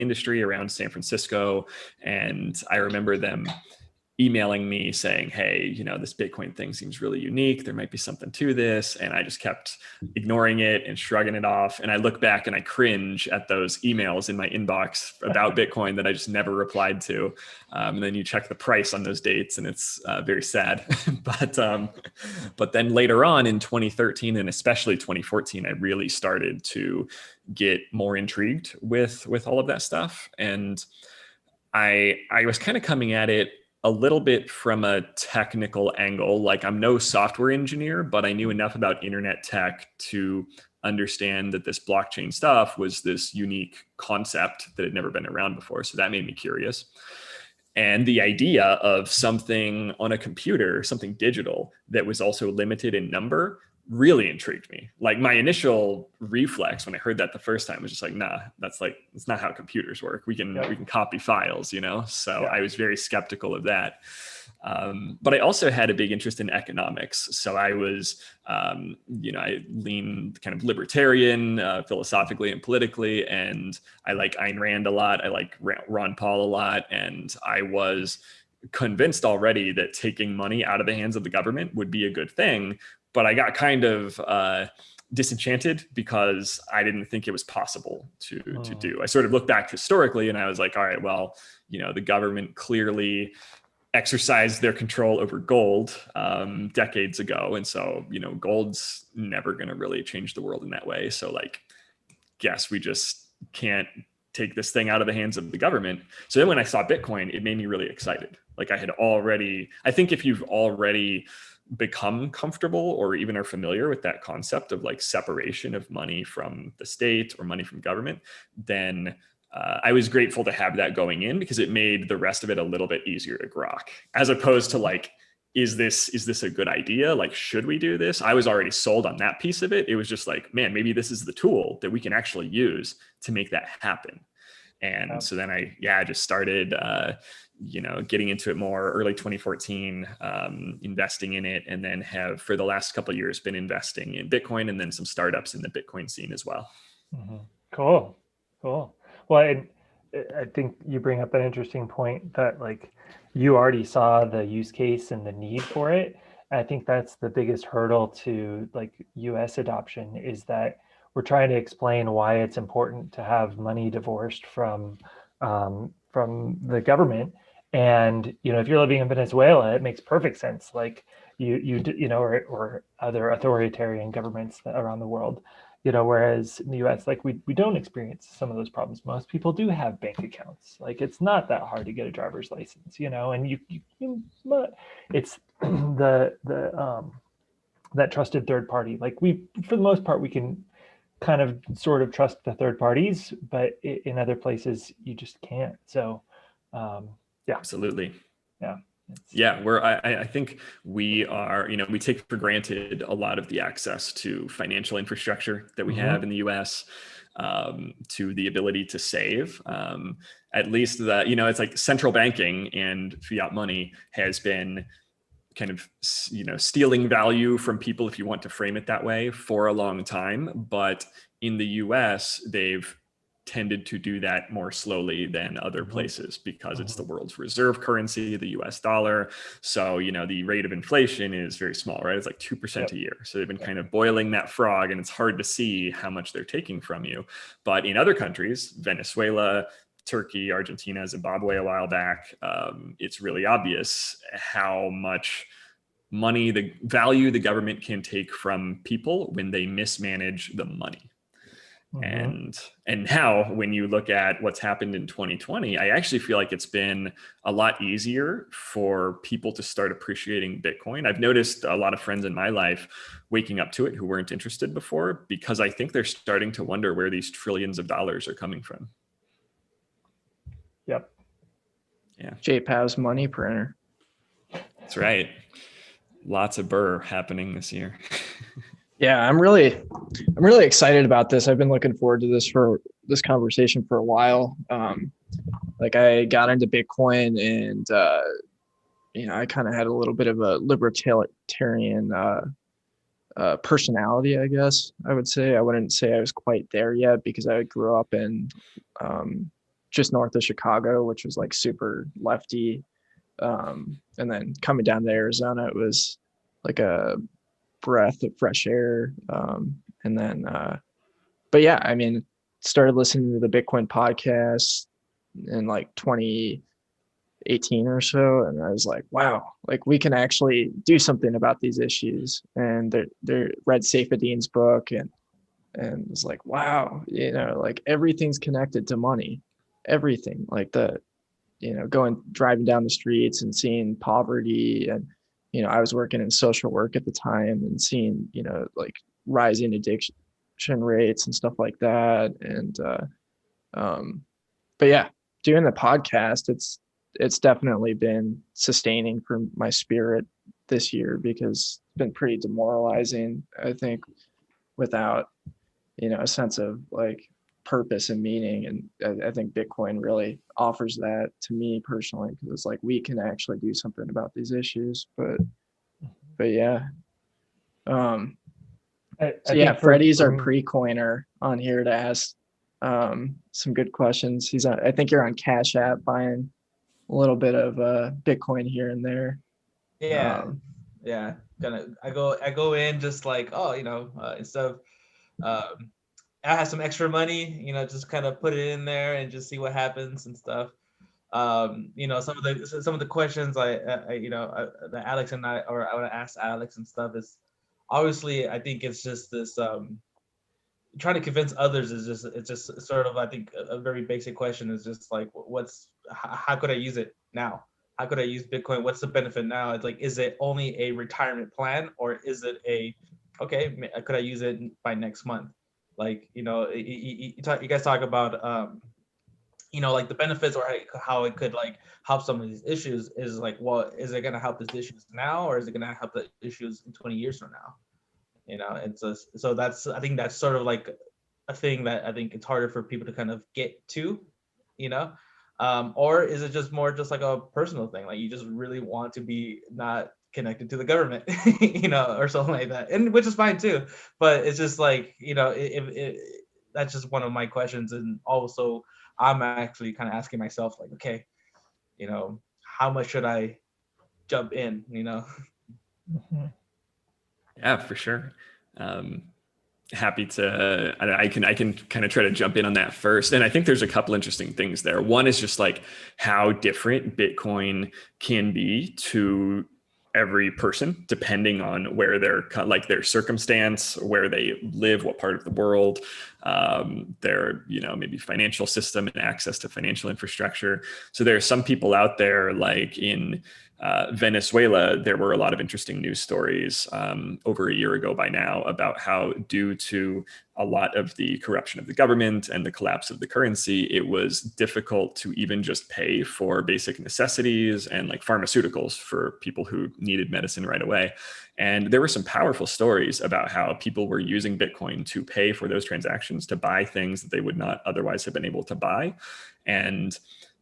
industry around San Francisco. And I remember them emailing me saying, hey, this Bitcoin thing seems really unique. There might be something to this. And I just kept ignoring it and shrugging it off. And I look back and I cringe at those emails in my inbox about Bitcoin that I just never replied to. And then you check the price on those dates and it's very sad. But then later on in 2013 and especially 2014, I really started to get more intrigued with all of that stuff. And I was kind of coming at it a little bit from a technical angle. Like, I'm no software engineer, but I knew enough about internet tech to understand that this blockchain stuff was this unique concept that had never been around before. So that made me curious. And the idea of something on a computer, something digital that was also limited in number, really intrigued me. Like, my initial reflex when I heard that the first time was just like, nah, that's not how computers work. We can copy files, So I was very skeptical of that. But I also had a big interest in economics. So I was, I lean kind of libertarian philosophically and politically, and I like Ayn Rand a lot. I like Ron Paul a lot. And I was convinced already that taking money out of the hands of the government would be a good thing. But I got kind of disenchanted because I didn't think it was possible to do. I sort of looked back historically and I was like, all right, well, the government clearly exercised their control over gold decades ago. And so, gold's never going to really change the world in that way. So guess we just can't take this thing out of the hands of the government. So then when I saw Bitcoin, it made me really excited. I think if you've already become comfortable or even are familiar with that concept of separation of money from the state or money from government, then I was grateful to have that going in because it made the rest of it a little bit easier to grok, as opposed to is this a good idea? Should we do this? I was already sold on that piece of it. It was just man, maybe this is the tool that we can actually use to make that happen. And so then I just started, getting into it more early 2014, investing in it, and then have for the last couple of years been investing in Bitcoin and then some startups in the Bitcoin scene as well. Mm-hmm. Cool. Well, I think you bring up an interesting point that you already saw the use case and the need for it. I think that's the biggest hurdle to US adoption, is that we're trying to explain why it's important to have money divorced from the government. And if you're living in Venezuela, it makes perfect sense. Or other authoritarian governments around the world. Whereas in the US, we don't experience some of those problems. Most people do have bank accounts. It's not that hard to get a driver's license, and it's that trusted third party. For the most part, we can kind of sort of trust the third parties, but in other places you just can't. So Absolutely. Yeah. I think we are, we take for granted a lot of the access to financial infrastructure that we have in the US, to the ability to save. At least that, it's central banking and fiat money has been kind of, stealing value from people, if you want to frame it that way, for a long time. But in the US, they've tended to do that more slowly than other places because it's the world's reserve currency, the US dollar. So, the rate of inflation is very small, right? It's 2% a year. So they've been kind of boiling that frog, and it's hard to see how much they're taking from you. But in other countries, Venezuela, Turkey, Argentina, Zimbabwe a while back, it's really obvious how much money, the value the government can take from people when they mismanage the money. And now when you look at what's happened in 2020, I actually feel like it's been a lot easier for people to start appreciating Bitcoin. I've noticed a lot of friends in my life waking up to it who weren't interested before, because I think they're starting to wonder where these trillions of dollars are coming from. Yep. Yeah. JPA's money printer. That's right. Lots of burr happening this year. Yeah, I'm really excited about this. I've been looking forward to this conversation for a while. I got into Bitcoin, and I kind of had a little bit of a libertarian personality, I guess I would say. I wouldn't say I was quite there yet because I grew up in just north of Chicago, which was like super lefty. And then coming down to Arizona, it was like a breath of fresh air. And then, but yeah, I mean, started listening to the Bitcoin podcast in like 2018 or so, and I was like, wow, like we can actually do something about these issues. And they're read Saifedean's book, and it's like, wow, like everything's connected to money, everything, like driving down the streets and seeing poverty. And I was working in social work at the time and seeing like rising addiction rates and stuff like that. And but yeah, doing the podcast, it's definitely been sustaining for my spirit this year, because it's been pretty demoralizing, I think, without a sense of like purpose and meaning. And I think Bitcoin really offers that to me personally, because it's like we can actually do something about these issues. But yeah. So yeah, Freddy's our pre-coiner on here to ask some good questions. I think you're on Cash App buying a little bit of Bitcoin here and there. Yeah. I go in just like, instead of I have some extra money, just kind of put it in there and just see what happens and stuff. Some of the questions that Alex and I would ask Alex and stuff is, obviously I think it's just this trying to convince others it's just sort of, I think, a very basic question is just like, how could I use it now? How could I use Bitcoin? What's the benefit now? It's like, is it only a retirement plan, or is it could I use it by next month? Like, you guys talk about, like the benefits, or how it could like help some of these issues. Is like, well, is it going to help these issues now, or is it going to help the issues in 20 years from now? And so I think that's sort of like a thing that I think it's harder for people to kind of get to, or is it just more just like a personal thing? Like you just really want to be not connected to the government, or something like that, and which is fine too. But it's just like, that's just one of my questions. And also I'm actually kind of asking myself like, okay, how much should I jump in, Mm-hmm. Yeah, for sure. Happy to, I can kind of try to jump in on that first. And I think there's a couple interesting things there. One is just like how different Bitcoin can be to every person, depending on where their circumstance, where they live, what part of the world, their, maybe financial system and access to financial infrastructure. So there are some people out there, like in Venezuela, there were a lot of interesting news stories over a year ago by now about how, due to a lot of the corruption of the government and the collapse of the currency, it was difficult to even just pay for basic necessities and like pharmaceuticals for people who needed medicine right away. And there were some powerful stories about how people were using Bitcoin to pay for those transactions, to buy things that they would not otherwise have been able to buy. And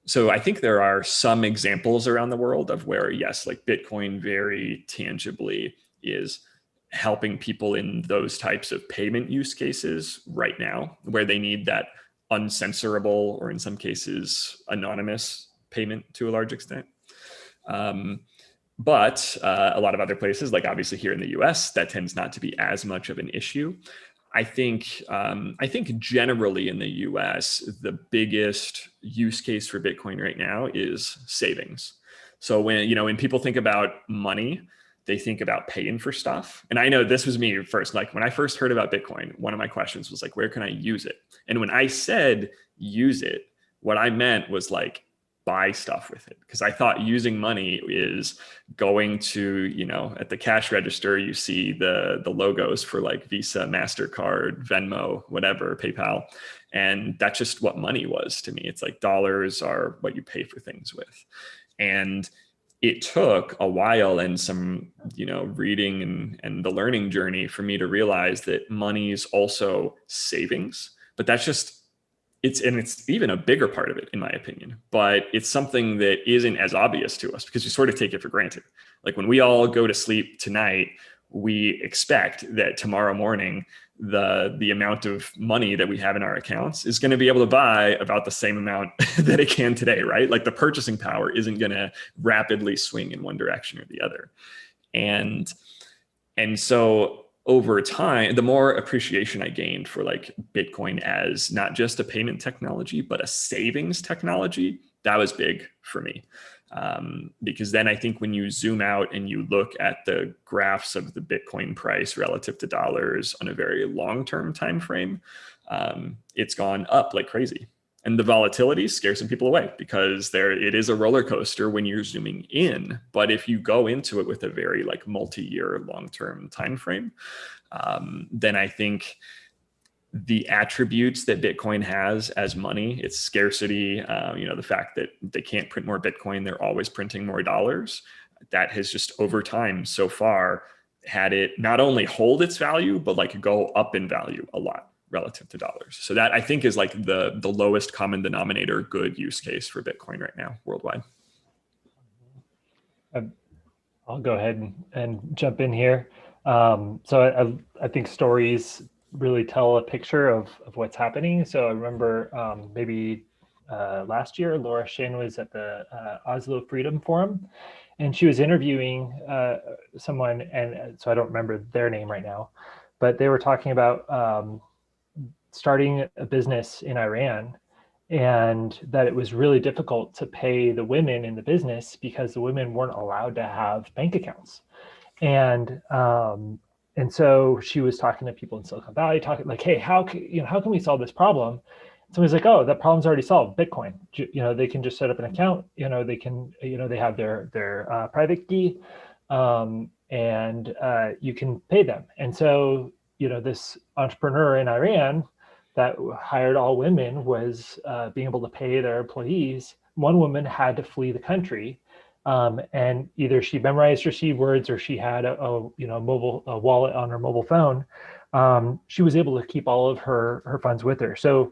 so I think there are some examples around the world of where, yes, like Bitcoin very tangibly is helping people in those types of payment use cases right now, where they need that uncensorable, or in some cases anonymous payment to a large extent. But a lot of other places, like obviously here in the US, that tends not to be as much of an issue. I think generally in the US, the biggest use case for Bitcoin right now is savings. So when people think about money, they think about paying for stuff. And I know this was me first. Like when I first heard about Bitcoin, one of my questions was like, where can I use it? And when I said use it, what I meant was like buy stuff with it, because I thought using money is going to, at the cash register, you see the logos for like Visa, MasterCard, Venmo, whatever, PayPal. And that's just what money was to me. It's like dollars are what you pay for things with. And it took a while and some, reading and the learning journey for me to realize that money is also savings, but that's just, it's even a bigger part of it, in my opinion, but it's something that isn't as obvious to us because we sort of take it for granted. Like when we all go to sleep tonight, we expect that tomorrow morning the amount of money that we have in our accounts is going to be able to buy about the same amount that it can today, right? Like the purchasing power isn't going to rapidly swing in one direction or the other. And so over time, the more appreciation I gained for like Bitcoin as not just a payment technology, but a savings technology, that was big for me. Because then I think when you zoom out and you look at the graphs of the Bitcoin price relative to dollars on a very long-term time frame, it's gone up like crazy. And the volatility scares some people away because it is a roller coaster when you're zooming in. But if you go into it with a very like multi-year long-term time frame, then I think the attributes that Bitcoin has as money, its scarcity, the fact that they can't print more Bitcoin, they're always printing more dollars, that has just over time so far had it not only hold its value, but like go up in value a lot relative to dollars. So that I think is like the lowest common denominator good use case for Bitcoin right now worldwide. I'll go ahead and jump in here. So I think stories really tell a picture of what's happening. So I remember maybe last year, Laura Shin was at the Oslo Freedom Forum, and she was interviewing someone, and so I don't remember their name right now, but they were talking about starting a business in Iran, and that it was really difficult to pay the women in the business because the women weren't allowed to have bank accounts. And so she was talking to people in Silicon Valley, talking like, hey, how can we solve this problem? Somebody's like, oh, that problem's already solved. Bitcoin, they can just set up an account, they can, they have their private key, and you can pay them. And so, this entrepreneur in Iran that hired all women was being able to pay their employees. One woman had to flee the country, and either she memorized receipt words or she had a wallet on her mobile phone. She was able to keep all of her funds with her. So,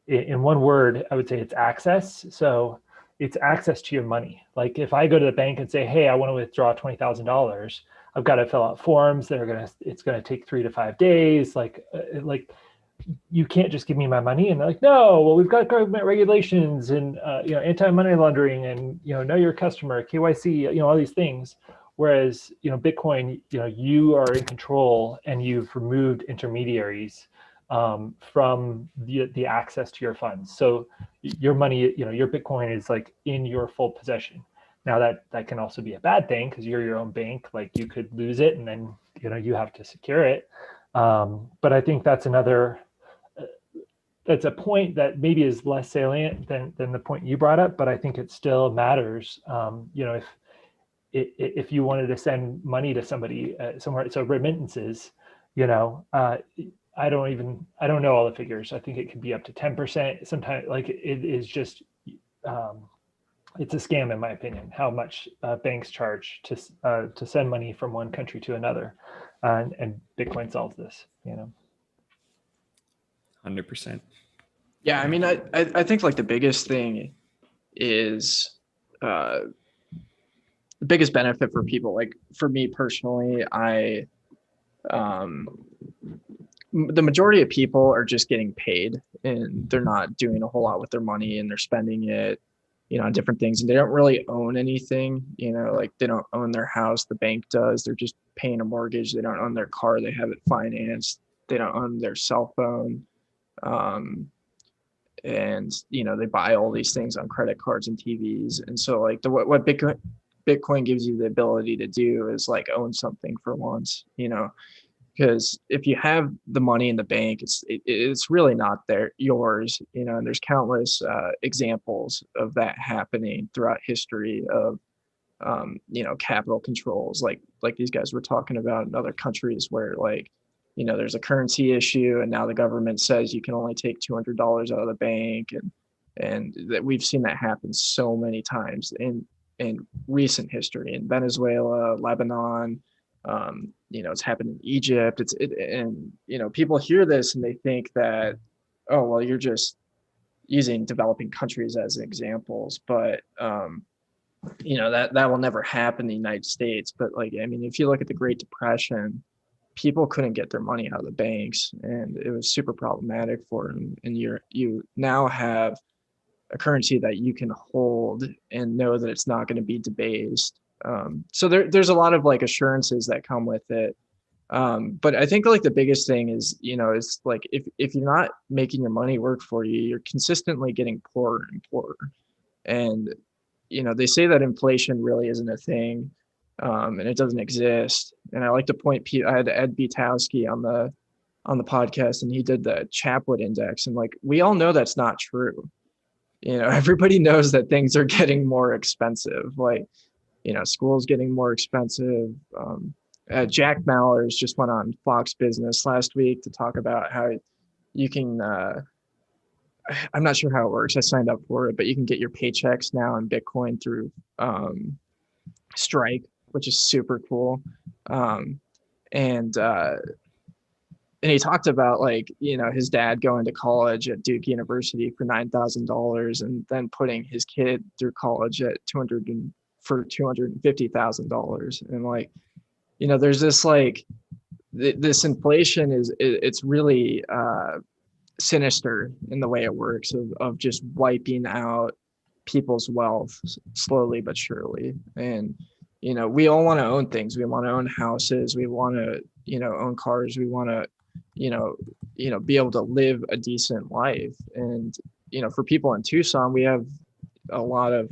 in one word, I would say it's access. So it's access to your money. Like if I go to the bank and say, hey, I want to withdraw $20,000, I've got to fill out forms that it's going to take 3 to 5 days. Like you can't just give me my money. And they're like, no, well, we've got government regulations and, anti-money laundering and, know your customer, KYC, all these things. Whereas, Bitcoin, you are in control and you've removed intermediaries from the access to your funds. So your money, your Bitcoin is like in your full possession. Now that can also be a bad thing because you're your own bank. Like you could lose it and then, you have to secure it. But I think that's that's a point that maybe is less salient than the point you brought up, but I think it still matters. If you wanted to send money to somebody somewhere, so remittances, I don't know all the figures. I think it could be up to 10%. Sometimes like it is just, it's a scam in my opinion, how much banks charge to send money from one country to another. And Bitcoin solves this, 100%. Yeah, I mean, I think like the biggest thing is the biggest benefit for people, like for me personally, the majority of people are just getting paid and they're not doing a whole lot with their money and they're spending it, on different things, and they don't really own anything, like they don't own their house, the bank does, they're just paying a mortgage, they don't own their car, they have it financed, they don't own their cell phone. And they buy all these things on credit cards and TVs. And so like what Bitcoin gives you the ability to do is like own something for once, because if you have the money in the bank, it's really not yours, and there's countless examples of that happening throughout history of capital controls, like these guys were talking about in other countries where like there's a currency issue and now the government says you can only take $200 out of the bank, and that we've seen that happen so many times in recent history in Venezuela, Lebanon. It's happened in Egypt. And people hear this and they think that, oh, well, you're just using developing countries as examples, but that will never happen in the United States. But like, I mean, if you look at the Great Depression, people couldn't get their money out of the banks, and it was super problematic for them. And you now have a currency that you can hold and know that it's not going to be debased. So there's a lot of like assurances that come with it. But I think like the biggest thing is, is like if you're not making your money work for you, you're consistently getting poorer and poorer. And they say that inflation really isn't a thing, and it doesn't exist. And I like to point. I had Ed Butowski on the podcast, and he did the Chapwood Index, and like we all know that's not true. Everybody knows that things are getting more expensive. Like, school's getting more expensive. Jack Mallers just went on Fox Business last week to talk about how you can. I'm not sure how it works. I signed up for it, but you can get your paychecks now in Bitcoin through Strike, which is super cool. And he talked about like, his dad going to college at Duke University for $9,000 and then putting his kid through college at $250,000. And like, there's this like, this inflation it's really sinister in the way it works of just wiping out people's wealth slowly but surely. And, we all want to own things. We want to own houses. We want to, own cars. We want to, be able to live a decent life. And, for people in Tucson, we have a lot of,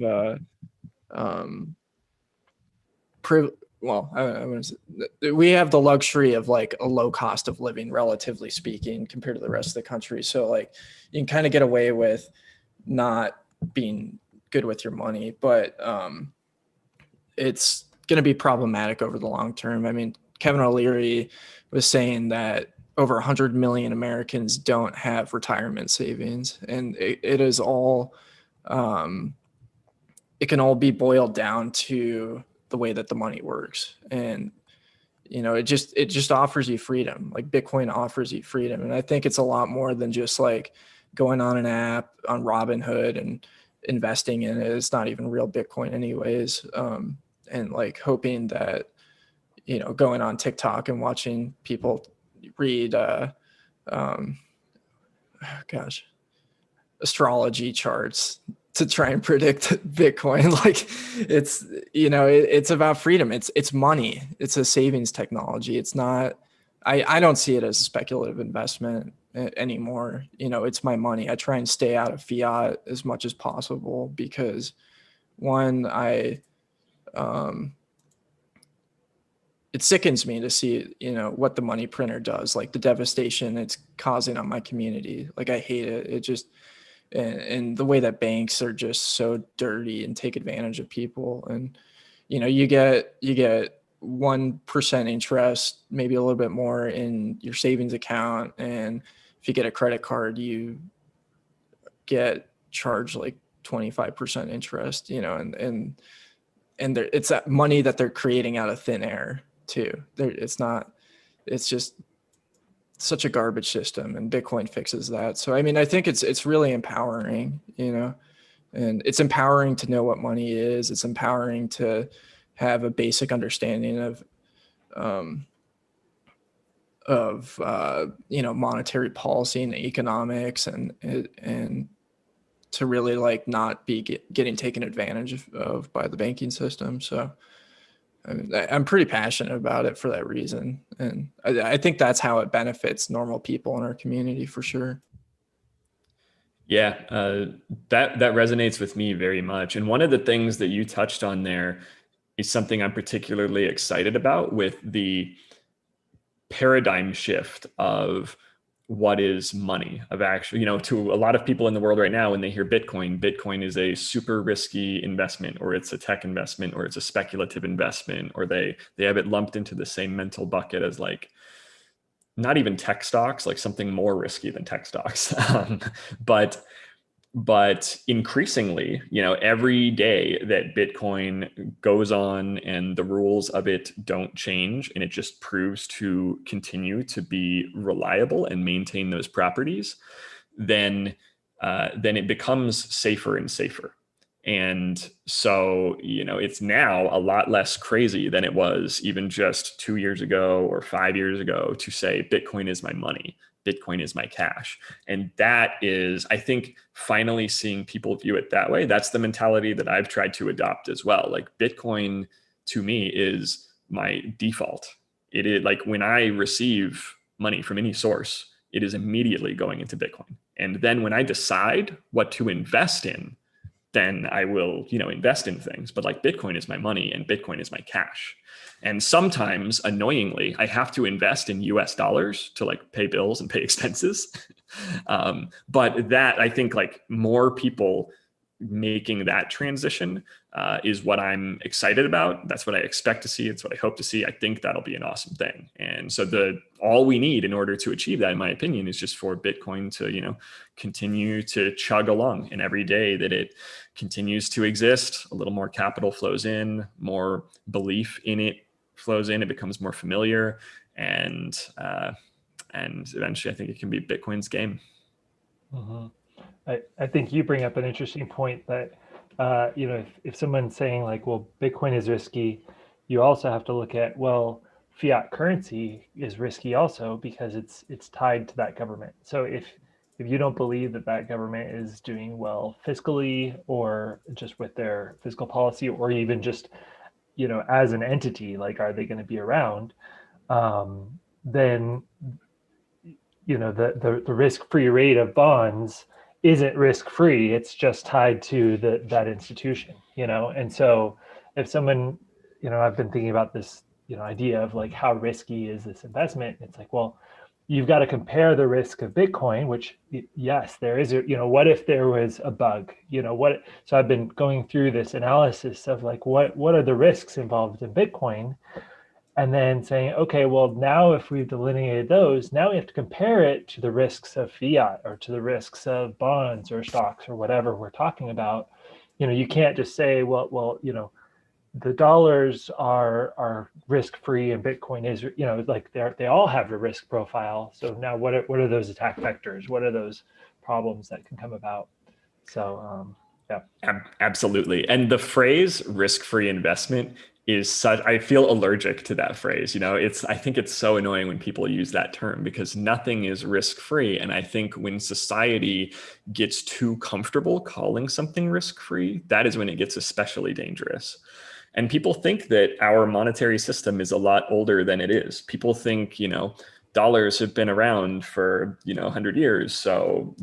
we have the luxury of like a low cost of living, relatively speaking, compared to the rest of the country. So like you can kind of get away with not being good with your money, but it's going to be problematic over the long term. I mean, Kevin O'Leary was saying that over 100 million Americans don't have retirement savings, and it is all, it can all be boiled down to the way that the money works. And, it just offers you freedom. Like Bitcoin offers you freedom. And I think it's a lot more than just like going on an app on Robinhood and investing in it. It's not even real Bitcoin anyways. And like hoping that, going on TikTok and watching people read, astrology charts to try and predict Bitcoin. Like it's, it's about freedom. It's money. It's a savings technology. It's not, I don't see it as a speculative investment anymore. It's my money. I try and stay out of fiat as much as possible because one, it sickens me to see, what the money printer does, like the devastation it's causing on my community. Like I hate it. It just, and the way that banks are just so dirty and take advantage of people. And, you get 1% interest, maybe a little bit more in your savings account. And if you get a credit card, you get charged like 25% interest, and it's that money that they're creating out of thin air too. It's just such a garbage system, and Bitcoin fixes that. So, I mean, I think it's really empowering, and it's empowering to know what money is. It's empowering to have a basic understanding of monetary policy and economics, and to really like not be getting taken advantage of by the banking system. So I'm pretty passionate about it for that reason. And I think that's how it benefits normal people in our community for sure. Yeah, that resonates with me very much. And one of the things that you touched on there is something I'm particularly excited about, with the paradigm shift of what is money, of actually, to a lot of people in the world right now, when they hear Bitcoin is a super risky investment, or it's a tech investment, or it's a speculative investment, or they have it lumped into the same mental bucket as like not even tech stocks, like something more risky than tech stocks. But increasingly, every day that Bitcoin goes on and the rules of it don't change, and it just proves to continue to be reliable and maintain those properties, then it becomes safer and safer. And so, it's now a lot less crazy than it was even just 2 years ago or 5 years ago to say Bitcoin is my money, Bitcoin is my cash. And that is, I think, finally seeing people view it that way. That's the mentality that I've tried to adopt as well. Like Bitcoin to me is my default. It is like when I receive money from any source, it is immediately going into Bitcoin. And then when I decide what to invest in, then I will, invest in things. But like Bitcoin is my money and Bitcoin is my cash. And sometimes, annoyingly, I have to invest in US dollars to like pay bills and pay expenses. But that, I think, like more people making that transition is what I'm excited about. That's what I expect to see. It's what I hope to see. I think that'll be an awesome thing. And so all we need in order to achieve that, in my opinion, is just for Bitcoin to, continue to chug along. And every day that it continues to exist, a little more capital flows in, more belief in it flows in, it becomes more familiar. And eventually I think it can be Bitcoin's game. Mm-hmm. I think you bring up an interesting point that, if someone's saying like, well, Bitcoin is risky, you also have to look at, well, fiat currency is risky also because it's tied to that government. So if you don't believe that government is doing well fiscally or just with their fiscal policy, or even just, as an entity, like, are they going to be around? Then, the risk-free rate of bonds isn't risk-free. It's just tied to that institution, And so if someone, I've been thinking about this, idea of like, how risky is this investment? It's like, well, you've got to compare the risk of Bitcoin, which, yes, there is, what if there was a bug, so I've been going through this analysis of like, what are the risks involved in Bitcoin? And then saying, okay, well, now if we've delineated those, now we have to compare it to the risks of fiat or to the risks of bonds or stocks or whatever we're talking about. You can't just say, well, the dollars are risk-free and Bitcoin is, like they all have a risk profile. So now what are those attack vectors? What are those problems that can come about? So, yeah. Absolutely. And the phrase risk-free investment is such, I feel allergic to that phrase. I think it's so annoying when people use that term because nothing is risk-free. And I think when society gets too comfortable calling something risk-free, that is when it gets especially dangerous. And people think that our monetary system is a lot older than it is. People think, dollars have been around for, 100 years. So,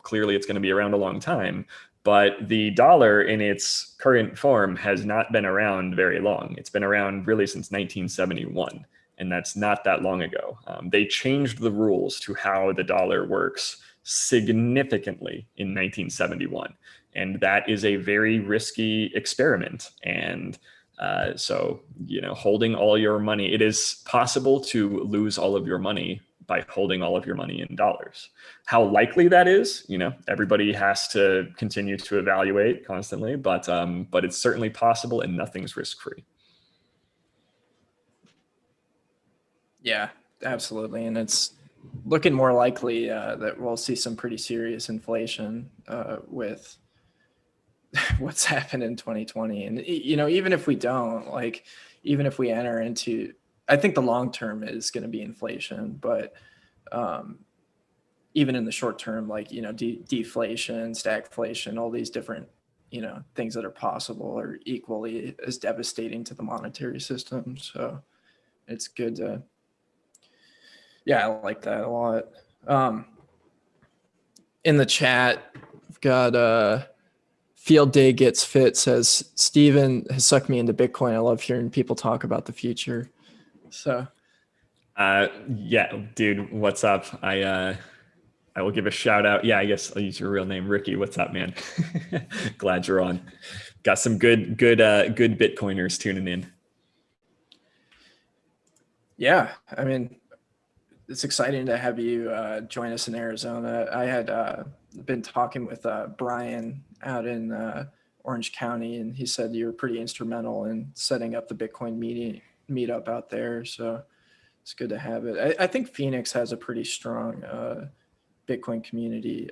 clearly it's going to be around a long time. But the dollar in its current form has not been around very long. It's been around really since 1971, and that's not that long ago. They changed the rules to how the dollar works significantly in 1971, and that is a very risky experiment. And so, holding all your money, it is possible to lose all of your money by holding all of your money in dollars. How likely that is, everybody has to continue to evaluate constantly, but it's certainly possible and nothing's risk-free. Yeah, absolutely. And it's looking more likely that we'll see some pretty serious inflation with what's happened in 2020. And, even if we don't, like, even if we enter into, I think the long term is going to be inflation, but even in the short term, like, deflation, stagflation, all these different, things that are possible are equally as devastating to the monetary system. So it's good to, yeah, I like that a lot. In the chat, I've got Field Day Gets Fit says, Steven has sucked me into Bitcoin. I love hearing people talk about the future. So yeah, dude, what's up? I will give a shout out. Yeah, I guess I'll use your real name, Ricky. What's up, man? Glad you're on. Got some good Bitcoiners tuning in. Yeah, I mean, it's exciting to have you join us in Arizona. I had been talking with Brian out in Orange County, and he said you were pretty instrumental in setting up the Bitcoin meetup out there. So it's good to have it. I think Phoenix has a pretty strong Bitcoin community.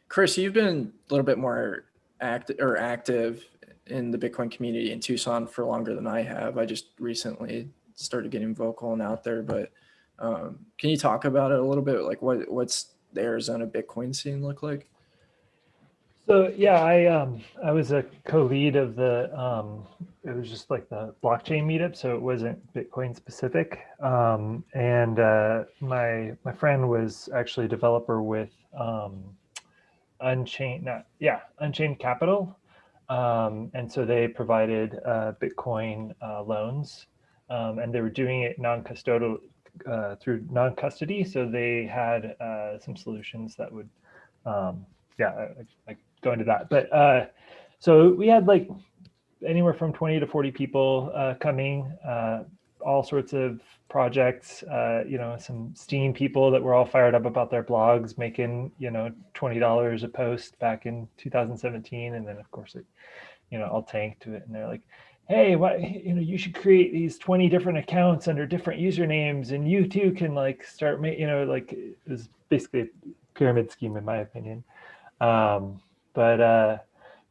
Chris, you've been a little bit more active in the Bitcoin community in Tucson for longer than I have. I just recently started getting vocal and out there, but can you talk about it a little bit? Like what's the Arizona Bitcoin scene look like? So yeah, I was a co-lead of the it was just like the blockchain meetup, so it wasn't Bitcoin specific. And my friend was actually a developer with Unchained Capital, and so they provided Bitcoin loans, and they were doing it non-custodial through non-custody. So they had some solutions that would, I go into that. But so we had like anywhere from 20 to 40 people coming, all sorts of projects, some Steam people that were all fired up about their blogs, making, $20 a post back in 2017. And then of course it, all tanked to it. And they're like, hey, you should create these 20 different accounts under different usernames, and you too can like start, like it was basically a pyramid scheme in my opinion. But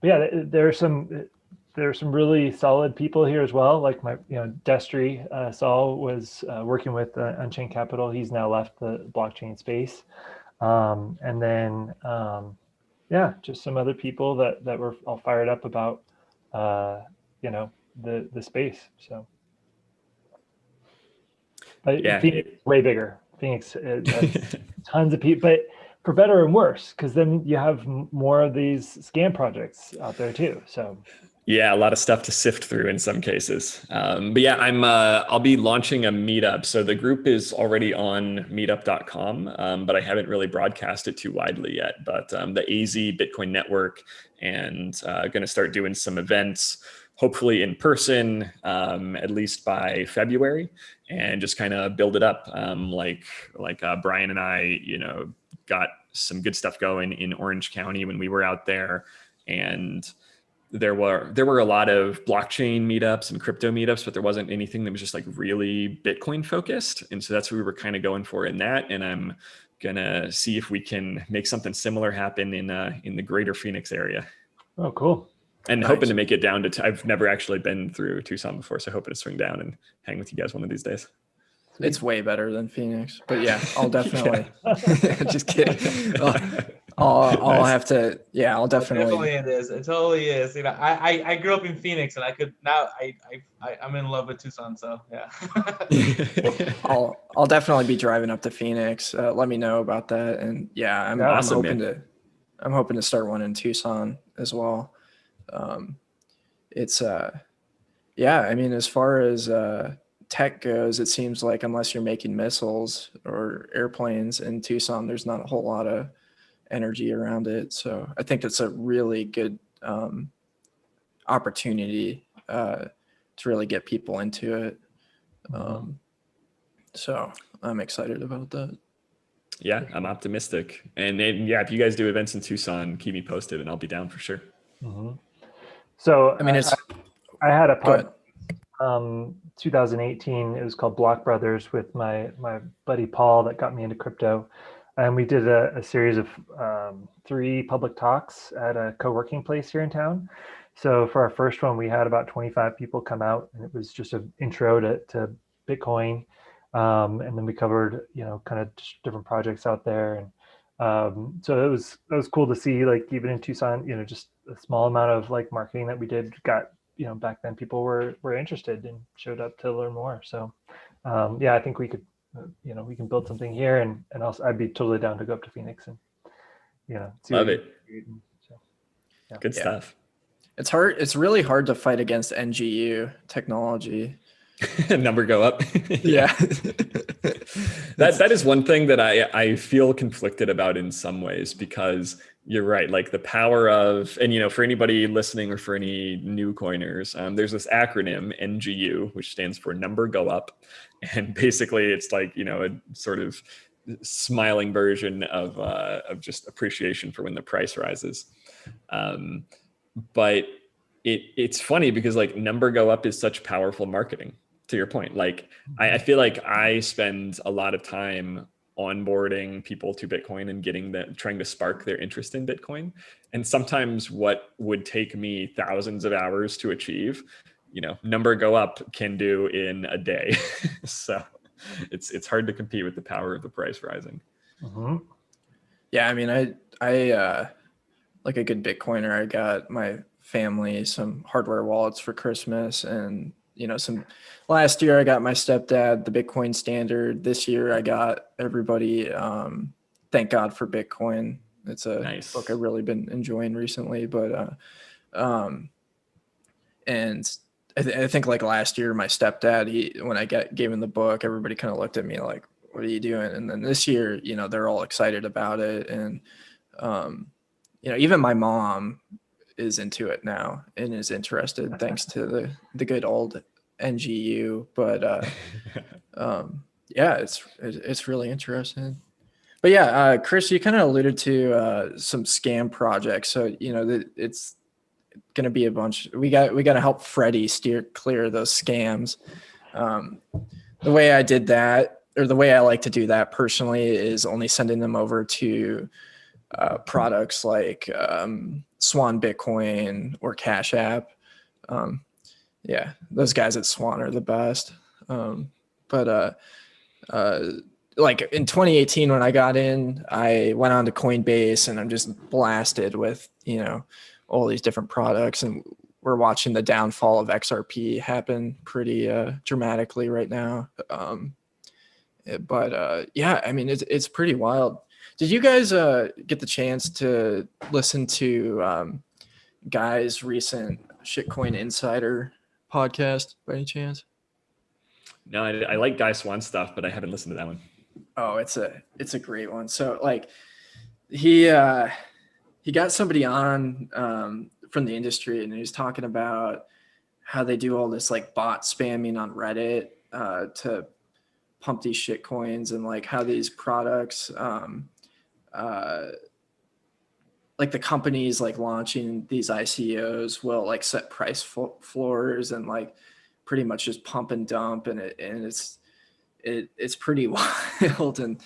yeah, there are some really solid people here as well. Like my, Destry Saul was working with Unchained Capital. He's now left the blockchain space. And then, just some other people that were all fired up about, the space. So Phoenix is way bigger. Phoenix has tons of people, but for better and worse, because then you have more of these scam projects out there too. So yeah, a lot of stuff to sift through in some cases. But yeah, I'll be launching a meetup. So the group is already on meetup.com, but I haven't really broadcast it too widely yet. But the AZ Bitcoin Network, and going to start doing some events, hopefully in person, at least by February, and just kind of build it up. Like Brian and I, got some good stuff going in Orange County when we were out there, and there were a lot of blockchain meetups and crypto meetups, but there wasn't anything that was just like really Bitcoin focused. And so that's what we were kind of going for in that. And I'm gonna see if we can make something similar happen in the greater Phoenix area. Oh, cool. And nice. Hoping to make it down to, I've never actually been through Tucson before, so hoping to swing down and hang with you guys one of these days. It's way better than Phoenix, but yeah, I'll definitely. Just kidding. I'll nice. Have to. Yeah, I'll definitely. It is. It totally is. I grew up in Phoenix, and I could now. I'm in love with Tucson. So yeah. I'll definitely be driving up to Phoenix. Let me know about that, and yeah, I'm hoping to start one in Tucson as well. It's yeah. I mean, as far as tech goes, it seems like unless you're making missiles or airplanes in Tucson, there's not a whole lot of energy around it. So I think it's a really good opportunity to really get people into it. So I'm excited about that. Yeah, I'm optimistic. And yeah, if you guys do events in Tucson, keep me posted and I'll be down for sure. Mm-hmm. So I mean, I had a pod, 2018, it was called Block Brothers with my buddy Paul that got me into crypto. And we did a series of 3 public talks at a co-working place here in town. So for our first one, we had about 25 people come out, and it was just an intro to Bitcoin. And then we covered, kind of different projects out there. And so it was cool to see, like, even in Tucson, just a small amount of like marketing that we did got, back then people were interested and showed up to learn more. So I think we could, we can build something here, and also I'd be totally down to go up to Phoenix and, see love it. So, yeah. Good stuff. It's hard. It's really hard to fight against NGU technology. Number go up. Yeah. That is one thing that I feel conflicted about in some ways, because you're right. Like the power of, and for anybody listening or for any new coiners, there's this acronym NGU, which stands for number go up. And basically it's like, a sort of smiling version of just appreciation for when the price rises. But it's funny because like number go up is such powerful marketing. To your point, like I feel like I spend a lot of time onboarding people to Bitcoin and getting them, trying to spark their interest in Bitcoin. And sometimes what would take me thousands of hours to achieve, number go up can do in a day. So it's hard to compete with the power of the price rising. Mm-hmm. Yeah, I mean, I like a good Bitcoiner. I got my family some hardware wallets for Christmas, and last year I got my stepdad the Bitcoin Standard. This year I got everybody Thank God for Bitcoin. It's a Nice book I've really been enjoying recently, but and I think like last year my stepdad, when I gave him the book, everybody kind of looked at me like, what are you doing? And then this year, they're all excited about it, and even my mom is into it now and is interested thanks to the good old NGU. But yeah, it's really interesting. But yeah, Chris, you kind of alluded to some scam projects. So it's going to be a bunch. We got to help Freddy steer clear of those scams. The way I did that, or the way I like to do that personally, is only sending them over to products like Swan Bitcoin or Cash App. Yeah, those guys at Swan are the best. But like in 2018, when I got in, I went on to Coinbase, and I'm just blasted with, all these different products. And we're watching the downfall of XRP happen pretty dramatically right now. But yeah, I mean, it's pretty wild. Did you guys get the chance to listen to Guy's recent Shitcoin Insider podcast by any chance? No, I like Guy Swan stuff, but I haven't listened to that one. Oh, it's a great one. So like he got somebody on from the industry, and he was talking about how they do all this like bot spamming on Reddit to pump these shit coins, and like how these products like the companies like launching these ICOs will like set price floors and like pretty much just pump and dump, and it's pretty wild. And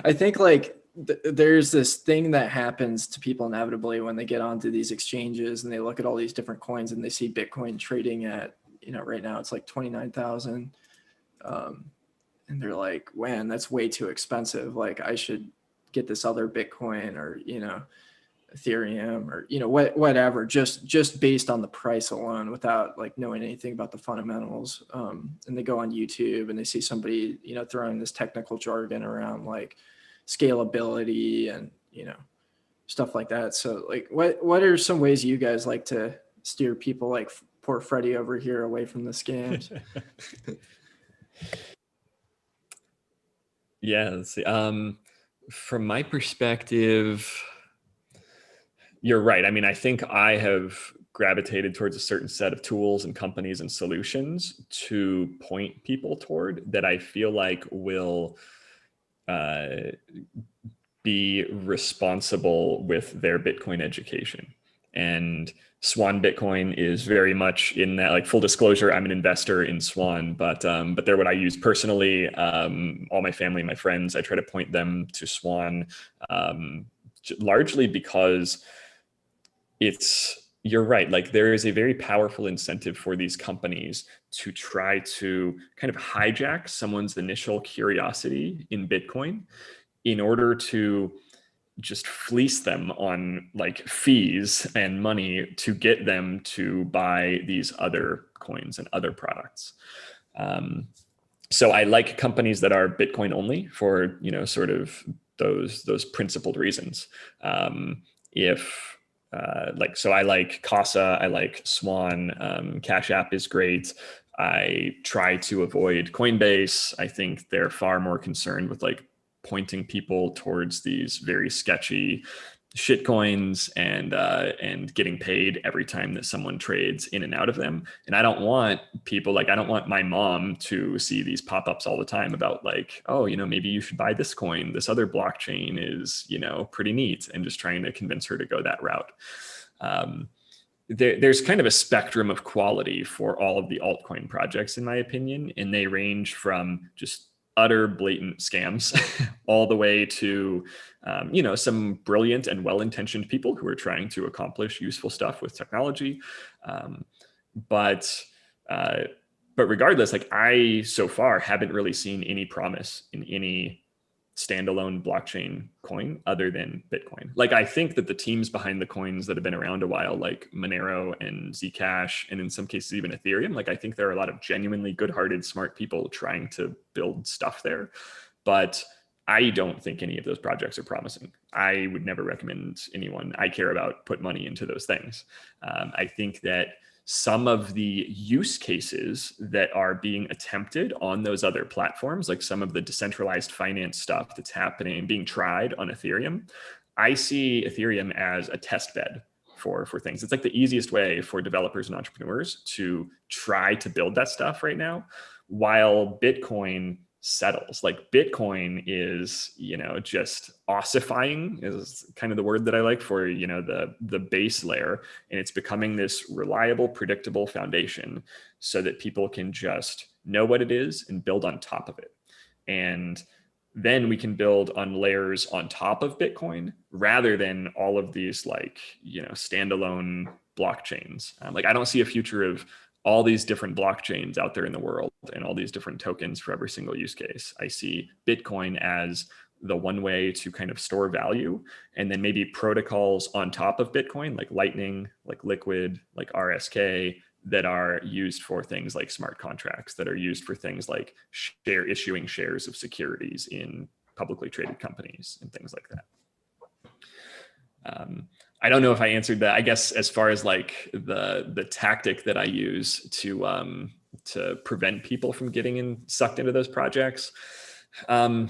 I think like there's this thing that happens to people inevitably when they get onto these exchanges and they look at all these different coins and they see Bitcoin trading at right now it's like 29,000, and they're like, man, that's way too expensive. Like I should get this other Bitcoin or Ethereum or whatever, just based on the price alone without like knowing anything about the fundamentals. And they go on YouTube and they see somebody throwing this technical jargon around like scalability and stuff like that. So like what are some ways you guys like to steer people like poor Freddy over here away from the scams? Yeah, let's see. From my perspective, you're right. I mean, I think I have gravitated towards a certain set of tools and companies and solutions to point people toward that I feel like will be responsible with their Bitcoin education. And Swan Bitcoin is very much in that. Like full disclosure, I'm an investor in Swan, but they're what I use personally. All my family, my friends, I try to point them to Swan, largely because you're right. Like there is a very powerful incentive for these companies to try to kind of hijack someone's initial curiosity in Bitcoin in order to just fleece them on like fees and money to get them to buy these other coins and other products. So I like companies that are Bitcoin only for, sort of those principled reasons. So I like Casa, I like Swan, Cash App is great. I try to avoid Coinbase. I think they're far more concerned with like pointing people towards these very sketchy shit coins and getting paid every time that someone trades in and out of them. And I don't want people I don't want my mom to see these pop-ups all the time about like, oh, maybe you should buy this coin. This other blockchain is, pretty neat, and just trying to convince her to go that route. There's kind of a spectrum of quality for all of the altcoin projects, in my opinion, and they range from just utter blatant scams all the way to, some brilliant and well-intentioned people who are trying to accomplish useful stuff with technology. But regardless, like I so far haven't really seen any promise in any standalone blockchain coin other than Bitcoin. Like I think that the teams behind the coins that have been around a while, like Monero and Zcash, and in some cases even Ethereum, like I think there are a lot of genuinely good-hearted, smart people trying to build stuff there. But I don't think any of those projects are promising. I would never recommend anyone I care about put money into those things. I think that some of the use cases that are being attempted on those other platforms, like some of the decentralized finance stuff that's happening, being tried on Ethereum, I see Ethereum as a test bed for things. It's like the easiest way for developers and entrepreneurs to try to build that stuff right now, while Bitcoin settles. Like Bitcoin is, just ossifying is kind of the word that I like for, the base layer. And it's becoming this reliable, predictable foundation so that people can just know what it is and build on top of it. And then we can build on layers on top of Bitcoin rather than all of these standalone blockchains. Like I don't see a future of all these different blockchains out there in the world and all these different tokens for every single use case. I see Bitcoin as the one way to kind of store value, and then maybe protocols on top of Bitcoin, like Lightning, like Liquid, like RSK, that are used for things like smart contracts, that are used for things like issuing shares of securities in publicly traded companies and things like that. I don't know if I answered that. I guess as far as like the tactic that I use to prevent people from getting sucked into those projects, I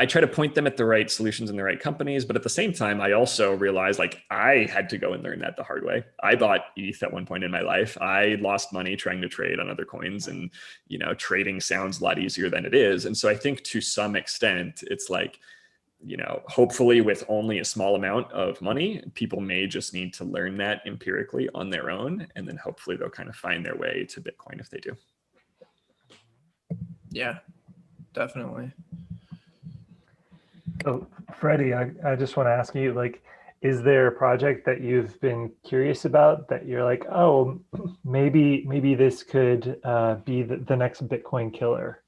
try to point them at the right solutions and the right companies, but at the same time, I also realized like I had to go and learn that the hard way. I bought ETH at one point in my life. I lost money trying to trade on other coins, and trading sounds a lot easier than it is. And so I think to some extent, it's like, hopefully with only a small amount of money, people may just need to learn that empirically on their own. And then hopefully they'll kind of find their way to Bitcoin if they do. Yeah, definitely. So Freddie, I just want to ask you, like, is there a project that you've been curious about that you're like, oh, maybe this could be the next Bitcoin killer?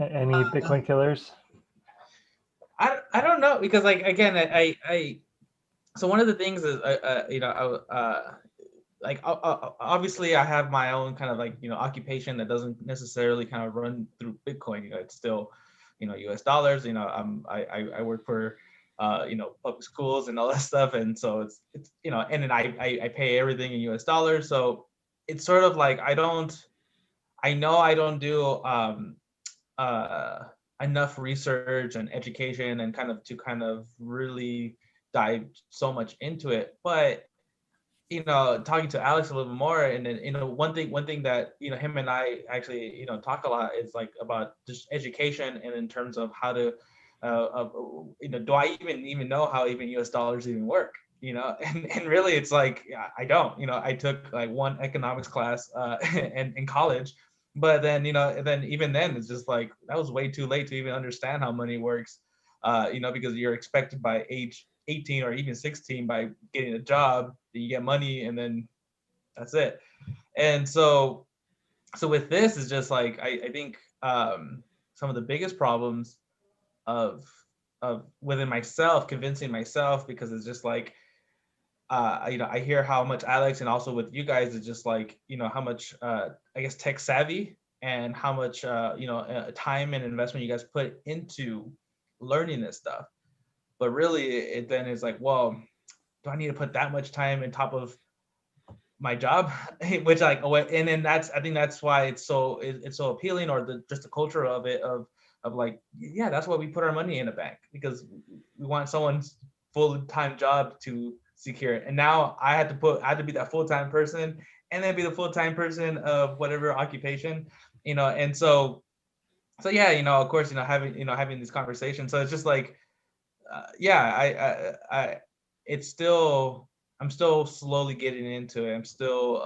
Any Bitcoin killers? I don't know, because like again I so one of the things is obviously I have my own kind of like occupation that doesn't necessarily kind of run through Bitcoin. It's still US dollars. I work for public schools and all that stuff, and so it's and then I pay everything in US dollars. So it's sort of like I know I don't do enough research and education and kind of really dive so much into it. But talking to Alex a little bit more, and then one thing that him and I actually talk a lot is like about just education, and in terms of how to do I even know how even US dollars even work, and really it's like I don't. I took like one economics class in college, but then then even then it's just like that was way too late to even understand how money works, because you're expected by age 18 or even 16, by getting a job, you get money, and then that's it. And so with this is just like I think some of the biggest problems of within myself, convincing myself, because it's just like I hear how much Alex, and also with you guys, is just like how much I guess tech savvy, and how much time and investment you guys put into learning this stuff. But really it then is like, well, do I need to put that much time on top of my job? Which like, and then I think that's why it's so appealing, or just the culture of it, of like, yeah, that's why we put our money in a bank, because we want someone's full-time job to secure it. And now I had to be that full-time person, and then be the full-time person of whatever occupation, and so yeah, of course, having these conversations. So it's just like, it's still, I'm still slowly getting into it. I'm still,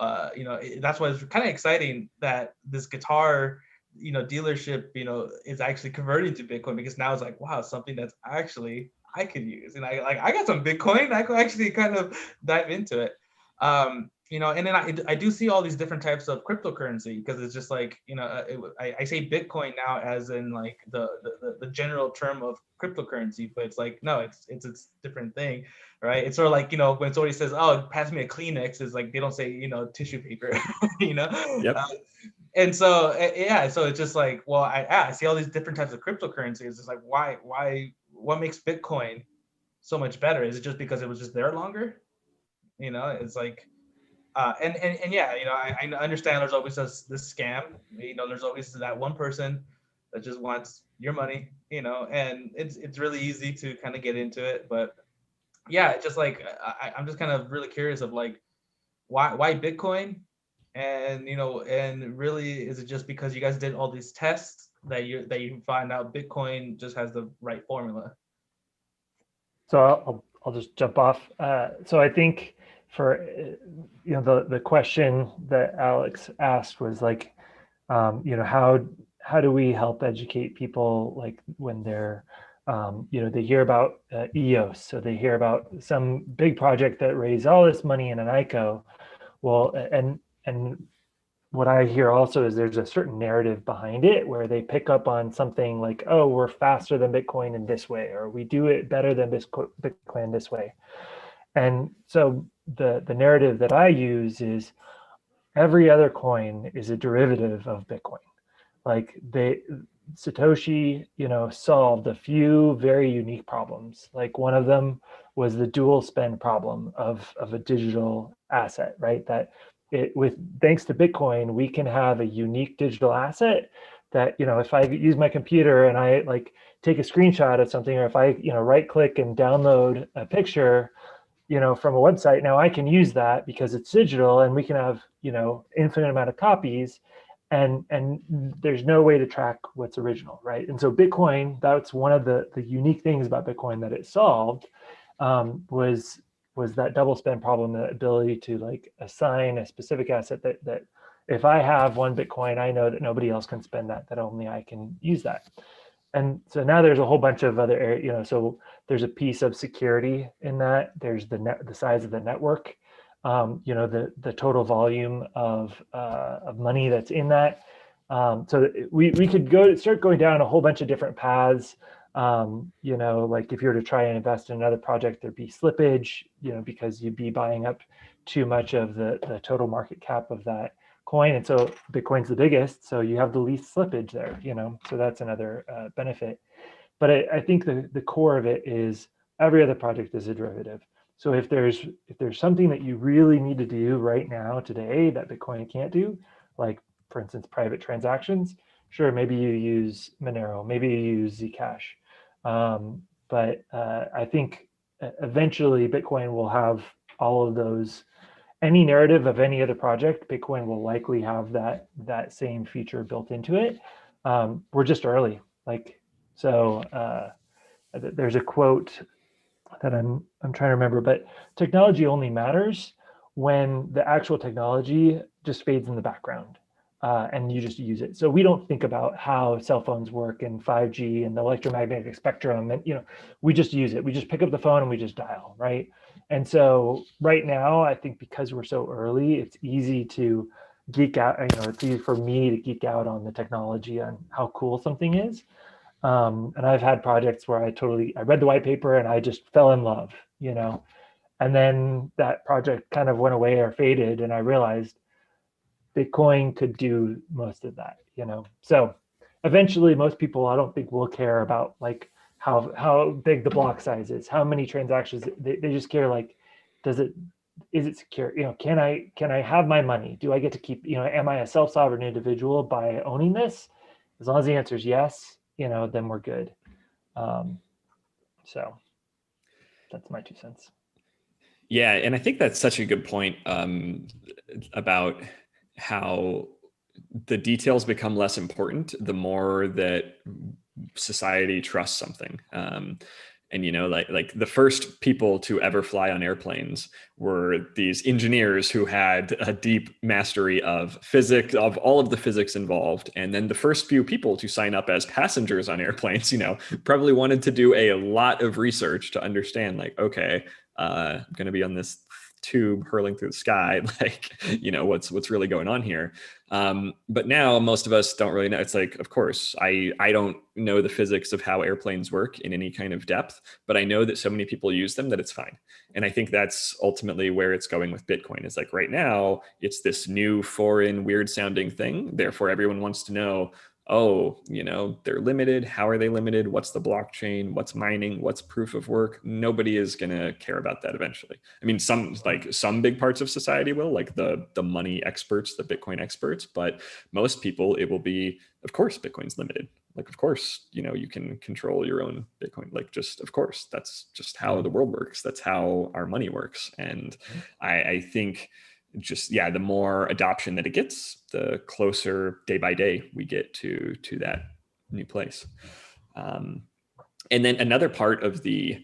that's why it's kind of exciting that this guitar dealership, is actually converting to Bitcoin, because now it's like, wow, something that's actually I could use. And I got some Bitcoin. I could actually kind of dive into it. And then I do see all these different types of cryptocurrency, because it's just like, I say Bitcoin now as in like the general term of cryptocurrency, but it's like, no, it's a different thing, right? It's sort of like, when somebody says, oh, pass me a Kleenex, is like, they don't say, tissue paper, Yep. And so, yeah, so it's just like, well, I see all these different types of cryptocurrencies. It's like, what makes Bitcoin so much better? Is it just because it was just there longer? It's like, and yeah, I understand there's always this scam. There's always that one person that just wants your money, and it's really easy to kind of get into it. But yeah, it's just like, I'm just kind of really curious of like, why Bitcoin? And and really, is it just because you guys did all these tests that you find out Bitcoin just has the right formula? So I'll just jump off. So I think for the question that Alex asked was like, how do we help educate people, like when they're they hear about EOS, so they hear about some big project that raised all this money in an ICO. Well, and what I hear also is there's a certain narrative behind it where they pick up on something like, oh, we're faster than Bitcoin in this way, or we do it better than Bitcoin this way. And so the narrative that I use is every other coin is a derivative of Bitcoin. Like Satoshi, solved a few very unique problems. Like one of them was the dual spend problem of a digital asset, right? That thanks to Bitcoin, we can have a unique digital asset that, if I use my computer and I like take a screenshot of something, or if I, right click and download a picture, from a website, now I can use that because it's digital, and we can have, infinite amount of copies, and there's no way to track what's original, right? And so Bitcoin, that's one of the unique things about Bitcoin that it solved, was that double spend problem, the ability to like assign a specific asset that if I have one Bitcoin, I know that nobody else can spend that only I can use that. And so now there's a whole bunch of other areas, so there's a piece of security in that. There's the size of the network, the total volume of money that's in that. So we could start going down a whole bunch of different paths. Like if you were to try and invest in another project, there'd be slippage, because you'd be buying up too much of the total market cap of that coin. And so Bitcoin's the biggest, so you have the least slippage there, so that's another benefit. But I think the core of it is every other project is a derivative. So if there's something that you really need to do right now today that Bitcoin can't do, like for instance, private transactions, sure, maybe you use Monero, maybe you use Zcash. But I think eventually Bitcoin will have all of those. Any narrative of any other project, Bitcoin will likely have that same feature built into it. We're just early. There's a quote that I'm trying to remember, but technology only matters when the actual technology just fades in the background, and you just use it. So we don't think about how cell phones work and 5G and the electromagnetic spectrum, and we just use it. We just pick up the phone and we just dial, right? And so right now, I think because we're so early, it's easy to geek out. It's easy for me to geek out on the technology and how cool something is. And I've had projects where I read the white paper and I just fell in love, and then that project kind of went away or faded, and I realized Bitcoin could do most of that, So eventually most people, I don't think, will care about like how big the block size is, how many transactions. They just care like, is it secure? Can I have my money? Do I get to keep, am I a self-sovereign individual by owning this? As long as the answer is yes, then we're good. So that's my 2 cents. Yeah, and I think that's such a good point about how the details become less important the more that society trusts something. And, you know, like the first people to ever fly on airplanes were these engineers who had a deep mastery of physics, of all of the physics involved. And then the first few people to sign up as passengers on airplanes, you know, probably wanted to do a lot of research to understand, like, okay, I'm going to be on this tube hurling through the sky, like, you know, what's really going on here. But now most of us don't really know. It's like, of course, I don't know the physics of how airplanes work in any kind of depth, but I know that so many people use them that it's fine. And I think that's ultimately where it's going with Bitcoin. Is like right now, it's this new foreign weird sounding thing. Therefore, everyone wants to know, oh, you know, they're limited. How are they limited? What's the blockchain? What's mining? What's proof of work? Nobody is going to care about that eventually. I mean, some big parts of society will, like the money experts, the Bitcoin experts, but most people, it will be, of course, Bitcoin's limited. Like, of course, you know, you can control your own Bitcoin. Like, just, of course, that's just how the world works. That's how our money works. And I think just, yeah, the more adoption that it gets, the closer day by day we get to that new place. And then another part of the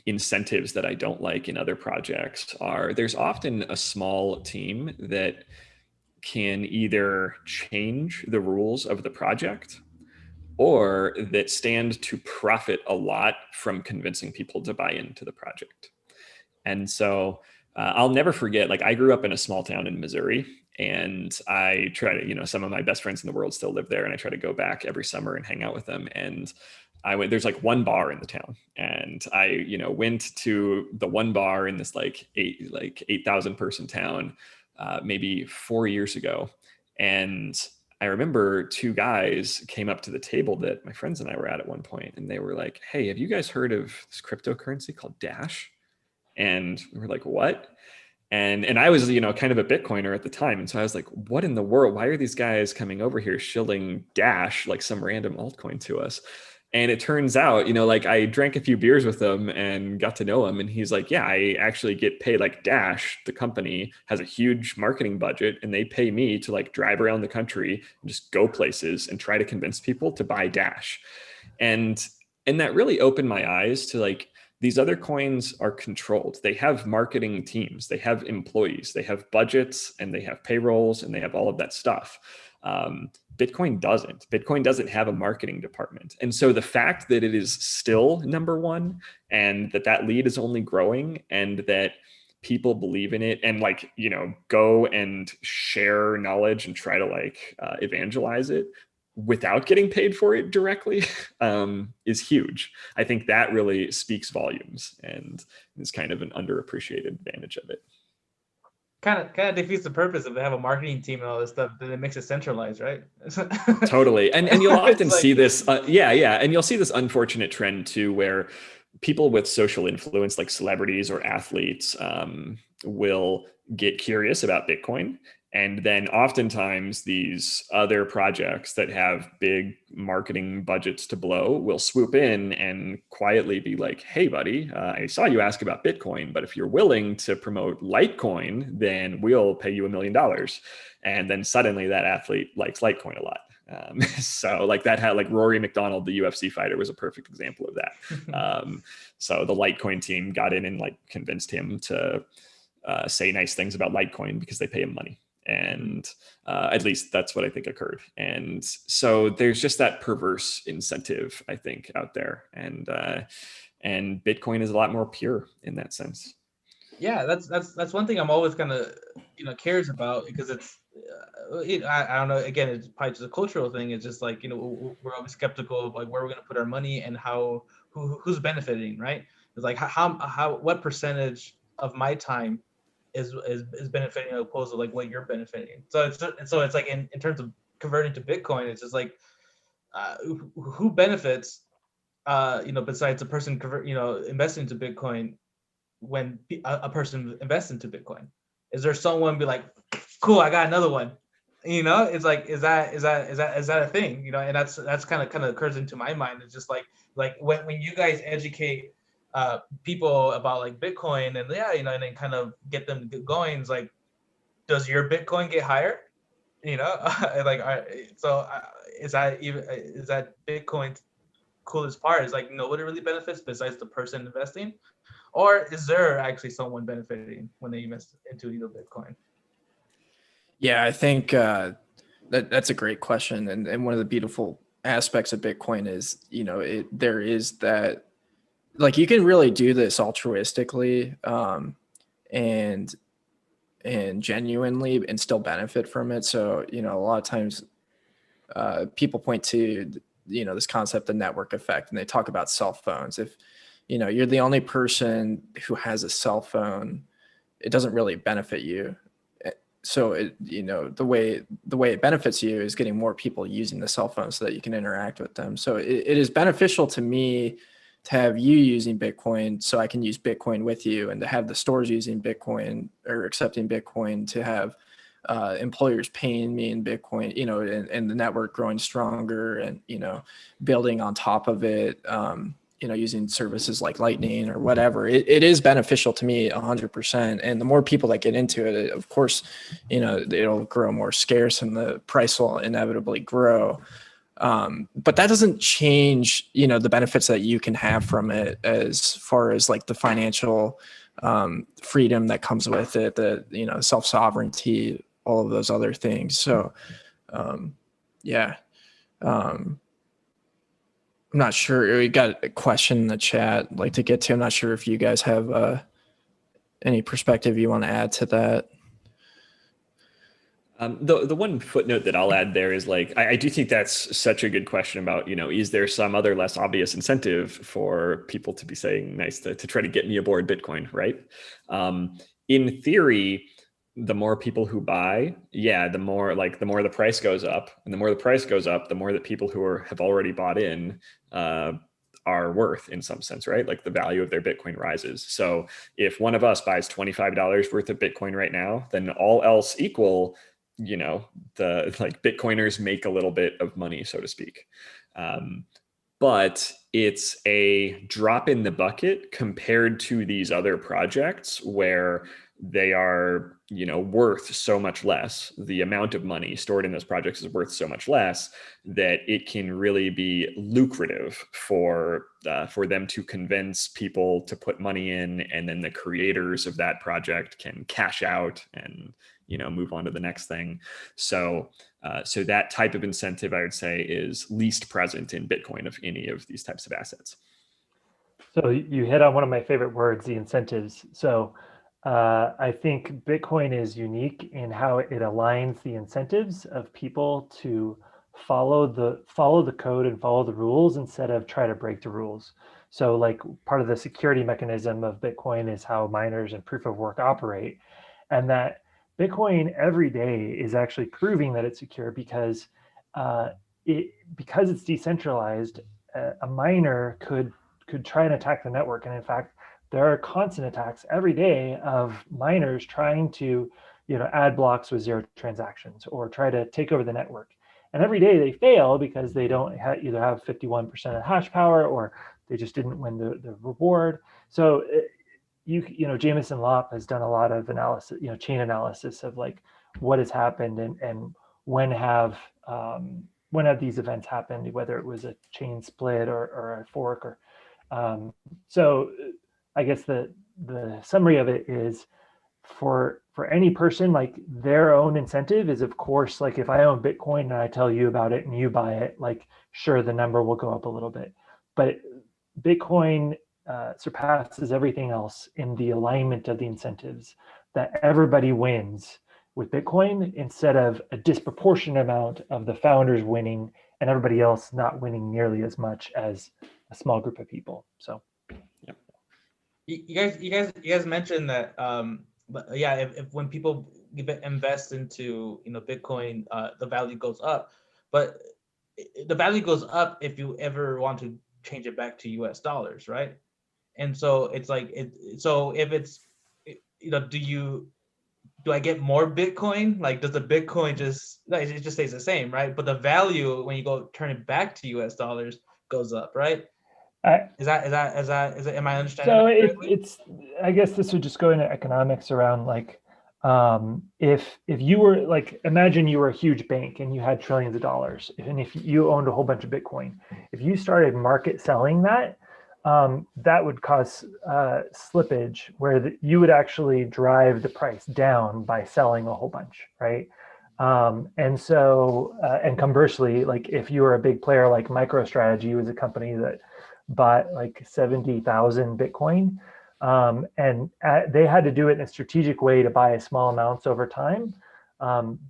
incentives that I don't like in other projects are there's often a small team that can either change the rules of the project or that stand to profit a lot from convincing people to buy into the project. And so I'll never forget, like, I grew up in a small town in Missouri, and I try to, you know, some of my best friends in the world still live there, and I try to go back every summer and hang out with them. And there's like one bar in the town, and I, you know, went to the one bar in this like 8,000 person town, maybe 4 years ago. And I remember two guys came up to the table that my friends and I were at one point, and they were like, "Hey, have you guys heard of this cryptocurrency called Dash?" And we're like, "What?" And I was, you know, kind of a Bitcoiner at the time. And so I was like, what in the world? Why are these guys coming over here shilling Dash, like some random altcoin, to us? And it turns out, you know, like I drank a few beers with him and got to know him. And he's like, yeah, I actually get paid. Like Dash, the company, has a huge marketing budget, and they pay me to like drive around the country and just go places and try to convince people to buy Dash. And that really opened my eyes to, like, these other coins are controlled. They have marketing teams, they have employees, they have budgets, and they have payrolls, and they have all of that stuff. Bitcoin doesn't. Bitcoin doesn't have a marketing department. And so the fact that it is still number one, and that lead is only growing, and that people believe in it and, like, you know, go and share knowledge and try to like evangelize it without getting paid for it directly is huge. I think that really speaks volumes and is kind of an underappreciated advantage of it. Kind of defeats the purpose if they have a marketing team and all this stuff. Then it makes it centralized, right? Totally. And you'll often like, see this, and you'll see this unfortunate trend too, where people with social influence, like celebrities or athletes, will get curious about Bitcoin. And then oftentimes these other projects that have big marketing budgets to blow will swoop in and quietly be like, hey, buddy, I saw you ask about Bitcoin, but if you're willing to promote Litecoin, then we'll pay you $1 million. And then suddenly that athlete likes Litecoin a lot. So like that had, like, Rory McDonald, the UFC fighter, was a perfect example of that. So the Litecoin team got in and like convinced him to say nice things about Litecoin because they pay him money. And at least that's what I think occurred. And so there's just that perverse incentive, I think, out there. And Bitcoin is a lot more pure in that sense. Yeah, that's one thing I'm always kind of, you know, cares about, because it's I don't know, again, it's probably just a cultural thing. It's just like, you know, we're always skeptical of like where we're going to put our money and who's benefiting, right? It's like how what percentage of my time is benefiting opposed to like what you're benefiting. So it's like in terms of converting to Bitcoin, it's just like who benefits, you know, besides a person investing into Bitcoin. When a person invests into Bitcoin, is there someone be like, cool, I got another one? You know, it's like, is that a thing? You know, and that's kind of occurs into my mind. It's just like when you guys educate people about like Bitcoin and you know, and then kind of get them going. It's like, does your Bitcoin get higher? You know, like, so is that Bitcoin coolest part is like nobody really benefits besides the person investing, or is there actually someone benefiting when they invest into Bitcoin? Yeah, I think that's a great question, and one of the beautiful aspects of Bitcoin is, there is that, like, you can really do this altruistically, and genuinely and still benefit from it. So, a lot of times people point to, this concept of network effect, and they talk about cell phones. If, you're the only person who has a cell phone, it doesn't really benefit you. So the way it benefits you is getting more people using the cell phone so that you can interact with them. So it is beneficial to me to have you using Bitcoin so I can use Bitcoin with you, and to have the stores using Bitcoin or accepting Bitcoin, to have employers paying me in Bitcoin, and the network growing stronger, and, building on top of it, using services like Lightning or whatever. It is beneficial to me 100%. And the more people that get into it, of course, it'll grow more scarce and the price will inevitably grow. But that doesn't change, the benefits that you can have from it, as far as like the financial freedom that comes with it, the, self-sovereignty, all of those other things. So, yeah. I'm not sure. We got a question in the chat I'd like to get to. I'm not sure if you guys have any perspective you want to add to that. The one footnote that I'll add there is, like, I do think that's such a good question about, is there some other less obvious incentive for people to be saying nice to try to get me aboard Bitcoin, right? In theory, the more people who buy, the more the price goes up, and the more the price goes up, the more that people who have already bought in are worth, in some sense, right? Like the value of their Bitcoin rises. So if one of us buys $25 worth of Bitcoin right now, then all else equal, the Bitcoiners make a little bit of money, so to speak. But it's a drop in the bucket compared to these other projects where they are, worth so much less. The amount of money stored in those projects is worth so much less that it can really be lucrative for them to convince people to put money in, and then the creators of that project can cash out and, move on to the next thing. So that type of incentive, I would say, is least present in Bitcoin of any of these types of assets. So you hit on one of my favorite words, the incentives. So I think Bitcoin is unique in how it aligns the incentives of people to follow the code and follow the rules instead of try to break the rules. So, like, part of the security mechanism of Bitcoin is how miners and proof of work operate, and that Bitcoin every day is actually proving that it's secure because because it's decentralized. A miner could try and attack the network, and in fact, there are constant attacks every day of miners trying to, add blocks with zero transactions or try to take over the network. And every day they fail because they don't either have 51% of hash power, or they just didn't win the reward. So Jameson Lopp has done a lot of analysis, chain analysis of like what has happened and when have these events happened, whether it was a chain split or a fork or so. I guess the summary of it is, for any person, like, their own incentive is, of course, like, if I own Bitcoin and I tell you about it and you buy it, like, sure, the number will go up a little bit, but Bitcoin surpasses everything else in the alignment of the incentives, that everybody wins with Bitcoin instead of a disproportionate amount of the founders winning and everybody else not winning nearly as much as a small group of people. So you guys mentioned that but yeah, if when people invest into Bitcoin, the value goes up, but the value goes up if you ever want to change it back to US dollars, right? And so it's like so if it's do I get more Bitcoin? Like, does the Bitcoin it just stays the same, right? But the value when you go turn it back to US dollars goes up, right? Am I understanding so that correctly? it's I guess this would just go into economics around, like, If you were like, imagine you were a huge bank and you had trillions of dollars, and if you owned a whole bunch of Bitcoin, if you started market selling that, that would cause slippage where you would actually drive the price down by selling a whole bunch, right? And so, and conversely, like if you were a big player like MicroStrategy was a company that bought like 70,000 Bitcoin, and they had to do it in a strategic way to buy small amounts over time,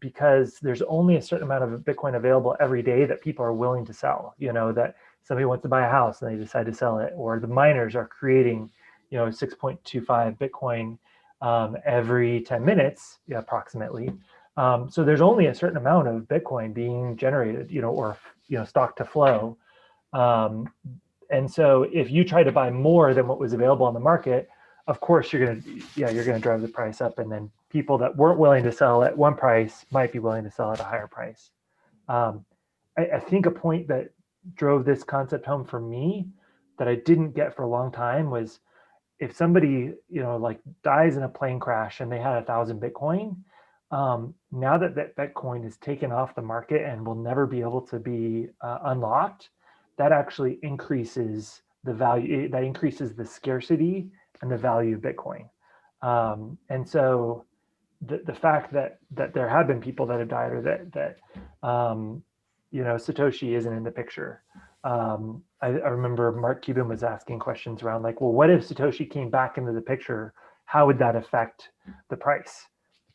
because there's only a certain amount of Bitcoin available every day that people are willing to sell. You know, that somebody wants to buy a house and they decide to sell it, or the miners are creating, 6.25 Bitcoin every 10 minutes, approximately. So there's only a certain amount of Bitcoin being generated, or stock to flow. And so if you try to buy more than what was available on the market, of course you're gonna drive the price up, and then people that weren't willing to sell at one price might be willing to sell at a higher price. I think a point that drove this concept home for me that I didn't get for a long time was, if somebody like dies in a plane crash and they had 1,000 Bitcoin, now that Bitcoin is taken off the market and will never be able to be unlocked, that actually increases the value. That increases the scarcity and the value of Bitcoin. And so the fact that there have been people that have died, or that Satoshi isn't in the picture. I remember Mark Cuban was asking questions around like, well, what if Satoshi came back into the picture? How would that affect the price?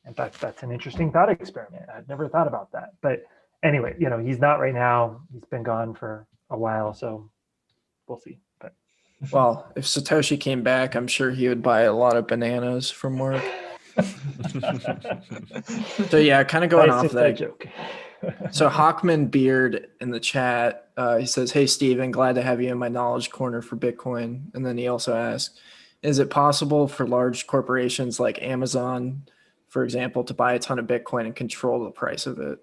In fact, that's an interesting thought experiment. I'd never thought about that. But anyway, he's not right now. He's been gone for a while, so we'll see. But Well, if Satoshi came back, I'm sure he would buy a lot of bananas from work. So yeah, kind of going off that joke. So Hawkman Beard in the chat, he says, "Hey Steven, glad to have you in my knowledge corner for Bitcoin." And then he also asks, "Is it possible for large corporations like Amazon, for example, to buy a ton of Bitcoin and control the price of it?"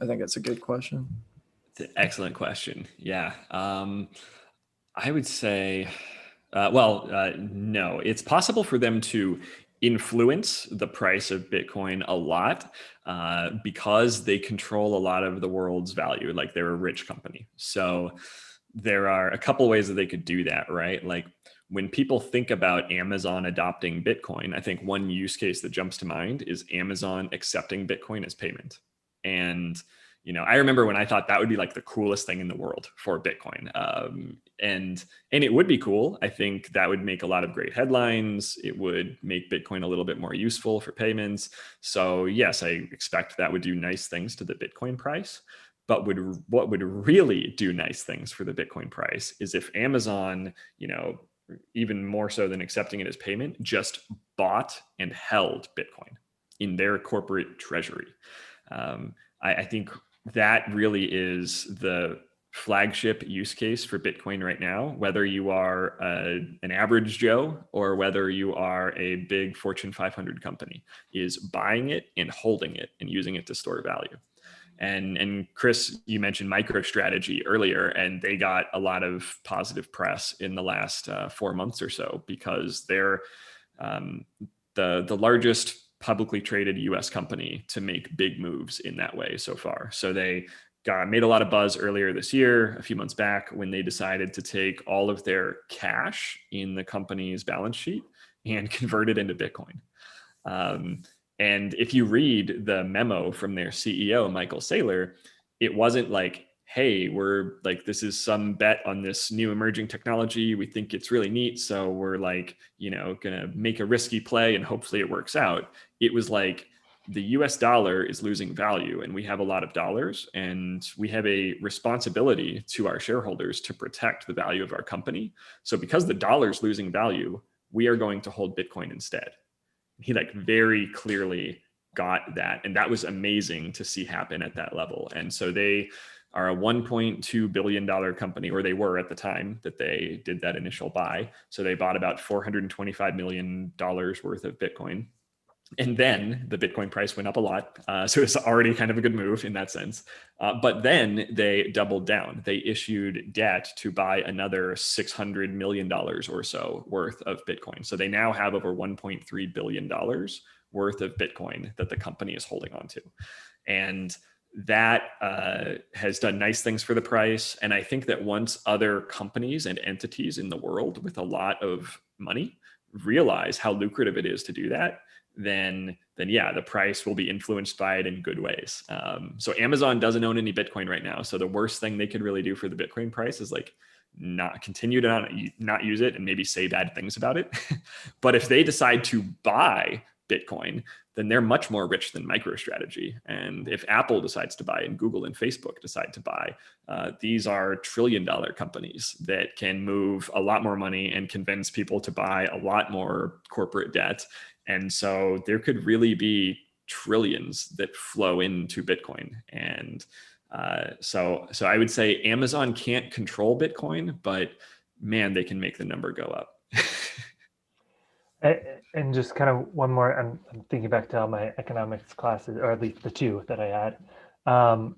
I think that's a good question. It's an excellent question. Yeah. I would say, no, it's possible for them to influence the price of Bitcoin a lot because they control a lot of the world's value. Like, they're a rich company. So there are a couple ways that they could do that, right? Like, when people think about Amazon adopting Bitcoin, I think one use case that jumps to mind is Amazon accepting Bitcoin as payment. And I remember when I thought that would be like the coolest thing in the world for Bitcoin. And it would be cool. I think that would make a lot of great headlines. It would make Bitcoin a little bit more useful for payments. So yes, I expect that would do nice things to the Bitcoin price. But what would really do nice things for the Bitcoin price is if Amazon, even more so than accepting it as payment, just bought and held Bitcoin in their corporate treasury. I think that really is the flagship use case for Bitcoin right now, whether you are an average Joe or whether you are a big Fortune 500 company, is buying it and holding it and using it to store value. And Chris, you mentioned MicroStrategy earlier, and they got a lot of positive press in the last 4 months or so because they're the largest publicly traded US company to make big moves in that way so far. So they made a lot of buzz earlier this year, a few months back, when they decided to take all of their cash in the company's balance sheet and convert it into Bitcoin. And if you read the memo from their CEO, Michael Saylor, it wasn't like, hey, we're like, this is some bet on this new emerging technology. We think it's really neat. So we're like, gonna make a risky play and hopefully it works out. It was like, the US dollar is losing value and we have a lot of dollars and we have a responsibility to our shareholders to protect the value of our company. So because the dollar's losing value, we are going to hold Bitcoin instead. He very clearly got that. And that was amazing to see happen at that level. And so they are a $1.2 billion company, or they were at the time that they did that initial buy. So they bought about $425 million worth of Bitcoin. And then the Bitcoin price went up a lot. So it's already kind of a good move in that sense. But then they doubled down. They issued debt to buy another $600 million or so worth of Bitcoin. So they now have over $1.3 billion worth of Bitcoin that the company is holding on to. And that has done nice things for the price. And I think that once other companies and entities in the world with a lot of money realize how lucrative it is to do that, then yeah, the price will be influenced by it in good ways. So Amazon doesn't own any Bitcoin right now. So the worst thing they could really do for the Bitcoin price is like not continue to not use it and maybe say bad things about it. But if they decide to buy Bitcoin, then they're much more rich than MicroStrategy. And if Apple decides to buy and Google and Facebook decide to buy, these are trillion-dollar companies that can move a lot more money and convince people to buy a lot more corporate debt. And so there could really be trillions that flow into Bitcoin. And so I would say Amazon can't control Bitcoin, but man, they can make the number go up. And just kind of one more, I'm thinking back to all my economics classes, or at least the two that I had,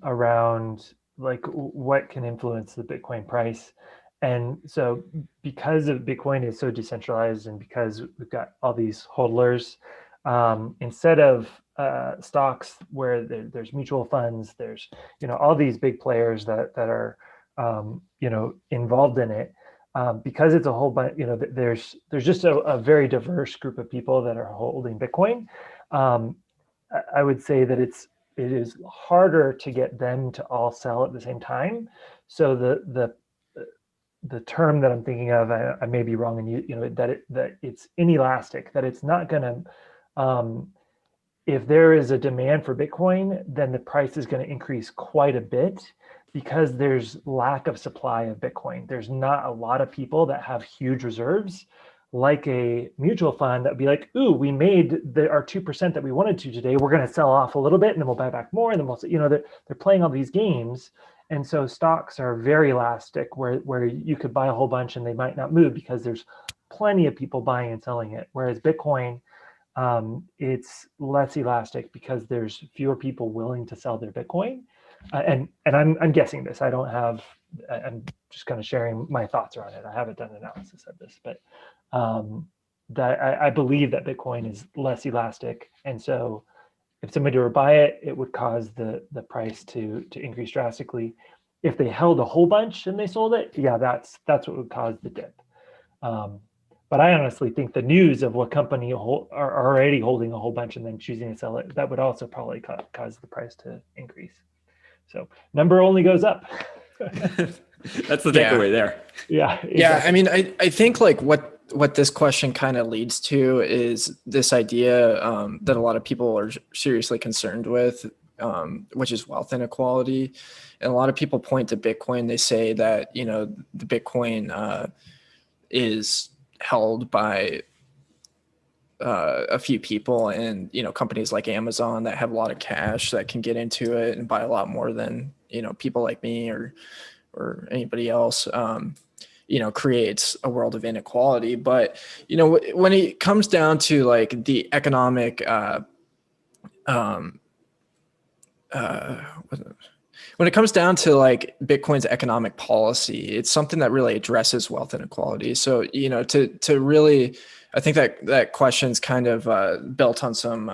around like what can influence the Bitcoin price. And so because of Bitcoin is so decentralized and because we've got all these hodlers, instead of stocks where there's mutual funds, there's, all these big players that are, involved in it. Because it's a whole bunch, there's just a very diverse group of people that are holding Bitcoin. I would say that it is harder to get them to all sell at the same time. So the term that I'm thinking of, I may be wrong, and that it's inelastic, that it's not going to. If there is a demand for Bitcoin, then the price is going to increase quite a bit, because there's lack of supply of Bitcoin. There's not a lot of people that have huge reserves, like a mutual fund that would be like, ooh, we made our 2% that we wanted to today. We're going to sell off a little bit and then we'll buy back more. And then we'll, they're playing all these games. And so stocks are very elastic, where you could buy a whole bunch and they might not move because there's plenty of people buying and selling it. Whereas Bitcoin, it's less elastic because there's fewer people willing to sell their Bitcoin. And I'm guessing this. I'm just kind of sharing my thoughts around it. I haven't done analysis of this, but that I believe that Bitcoin is less elastic, and so if somebody were to buy it, it would cause the price to increase drastically. If they held a whole bunch and they sold it, yeah, that's what would cause the dip. But I honestly think the news of what company are already holding a whole bunch and then choosing to sell it, that would also probably cause the price to increase. So number only goes up. That's the takeaway there. Yeah. Exactly. Yeah. I mean, I think like what this question kind of leads to is this idea that a lot of people are seriously concerned with, which is wealth inequality. And a lot of people point to Bitcoin. They say that, the Bitcoin is held by a few people, and companies like Amazon that have a lot of cash that can get into it and buy a lot more than people like me or anybody else. Creates a world of inequality. But when it comes down to like the economic when it comes down to like Bitcoin's economic policy, it's something that really addresses wealth inequality. So, to really, I think that question's kind of built on some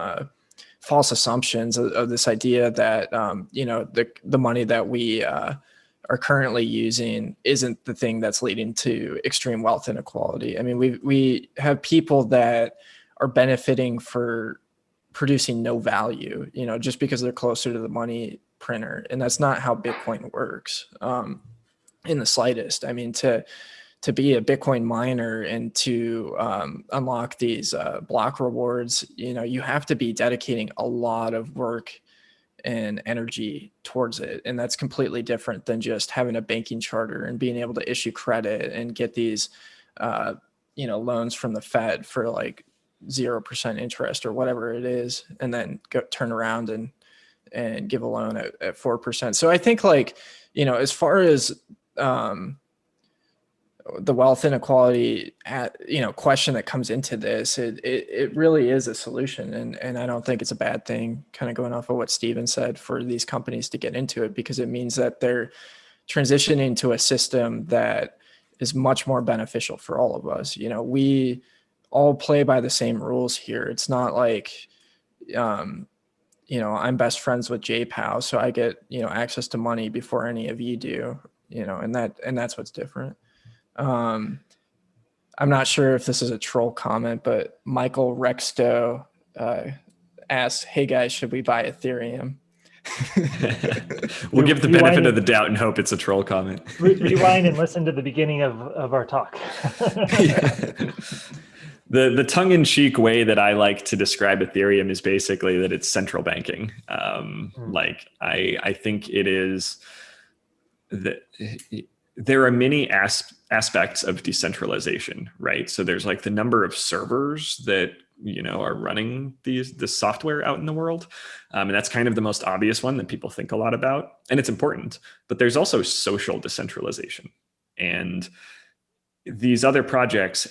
false assumptions of this idea that, the money that we are currently using isn't the thing that's leading to extreme wealth inequality. I mean, we have people that are benefiting for producing no value, just because they're closer to the money printer. And that's not how Bitcoin works in the slightest. I mean, to be a Bitcoin miner and to unlock these block rewards, you have to be dedicating a lot of work and energy towards it. And that's completely different than just having a banking charter and being able to issue credit and get these, loans from the Fed for like 0% interest or whatever it is, and then turn around and give a loan at 4%. So I think like, as far as the wealth inequality question that comes into this, it really is a solution, and I don't think it's a bad thing, kind of going off of what Steven said, for these companies to get into it, because it means that they're transitioning to a system that is much more beneficial for all of us. We all play by the same rules here. It's not like I'm best friends with JPOW, so I get access to money before any of you do, and that's what's different. I'm not sure if this is a troll comment, but Michael Rexto asks, "Hey guys, should we buy Ethereum?" We'll give the benefit of the doubt and hope it's a troll comment. Rewind and listen to the beginning of our talk. The tongue-in-cheek way that I like to describe Ethereum is basically that it's central banking. Like I think it is that there are many aspects of decentralization, right? So there's like the number of servers that are running this software out in the world, and that's kind of the most obvious one that people think a lot about, and it's important. But there's also social decentralization, and these other projects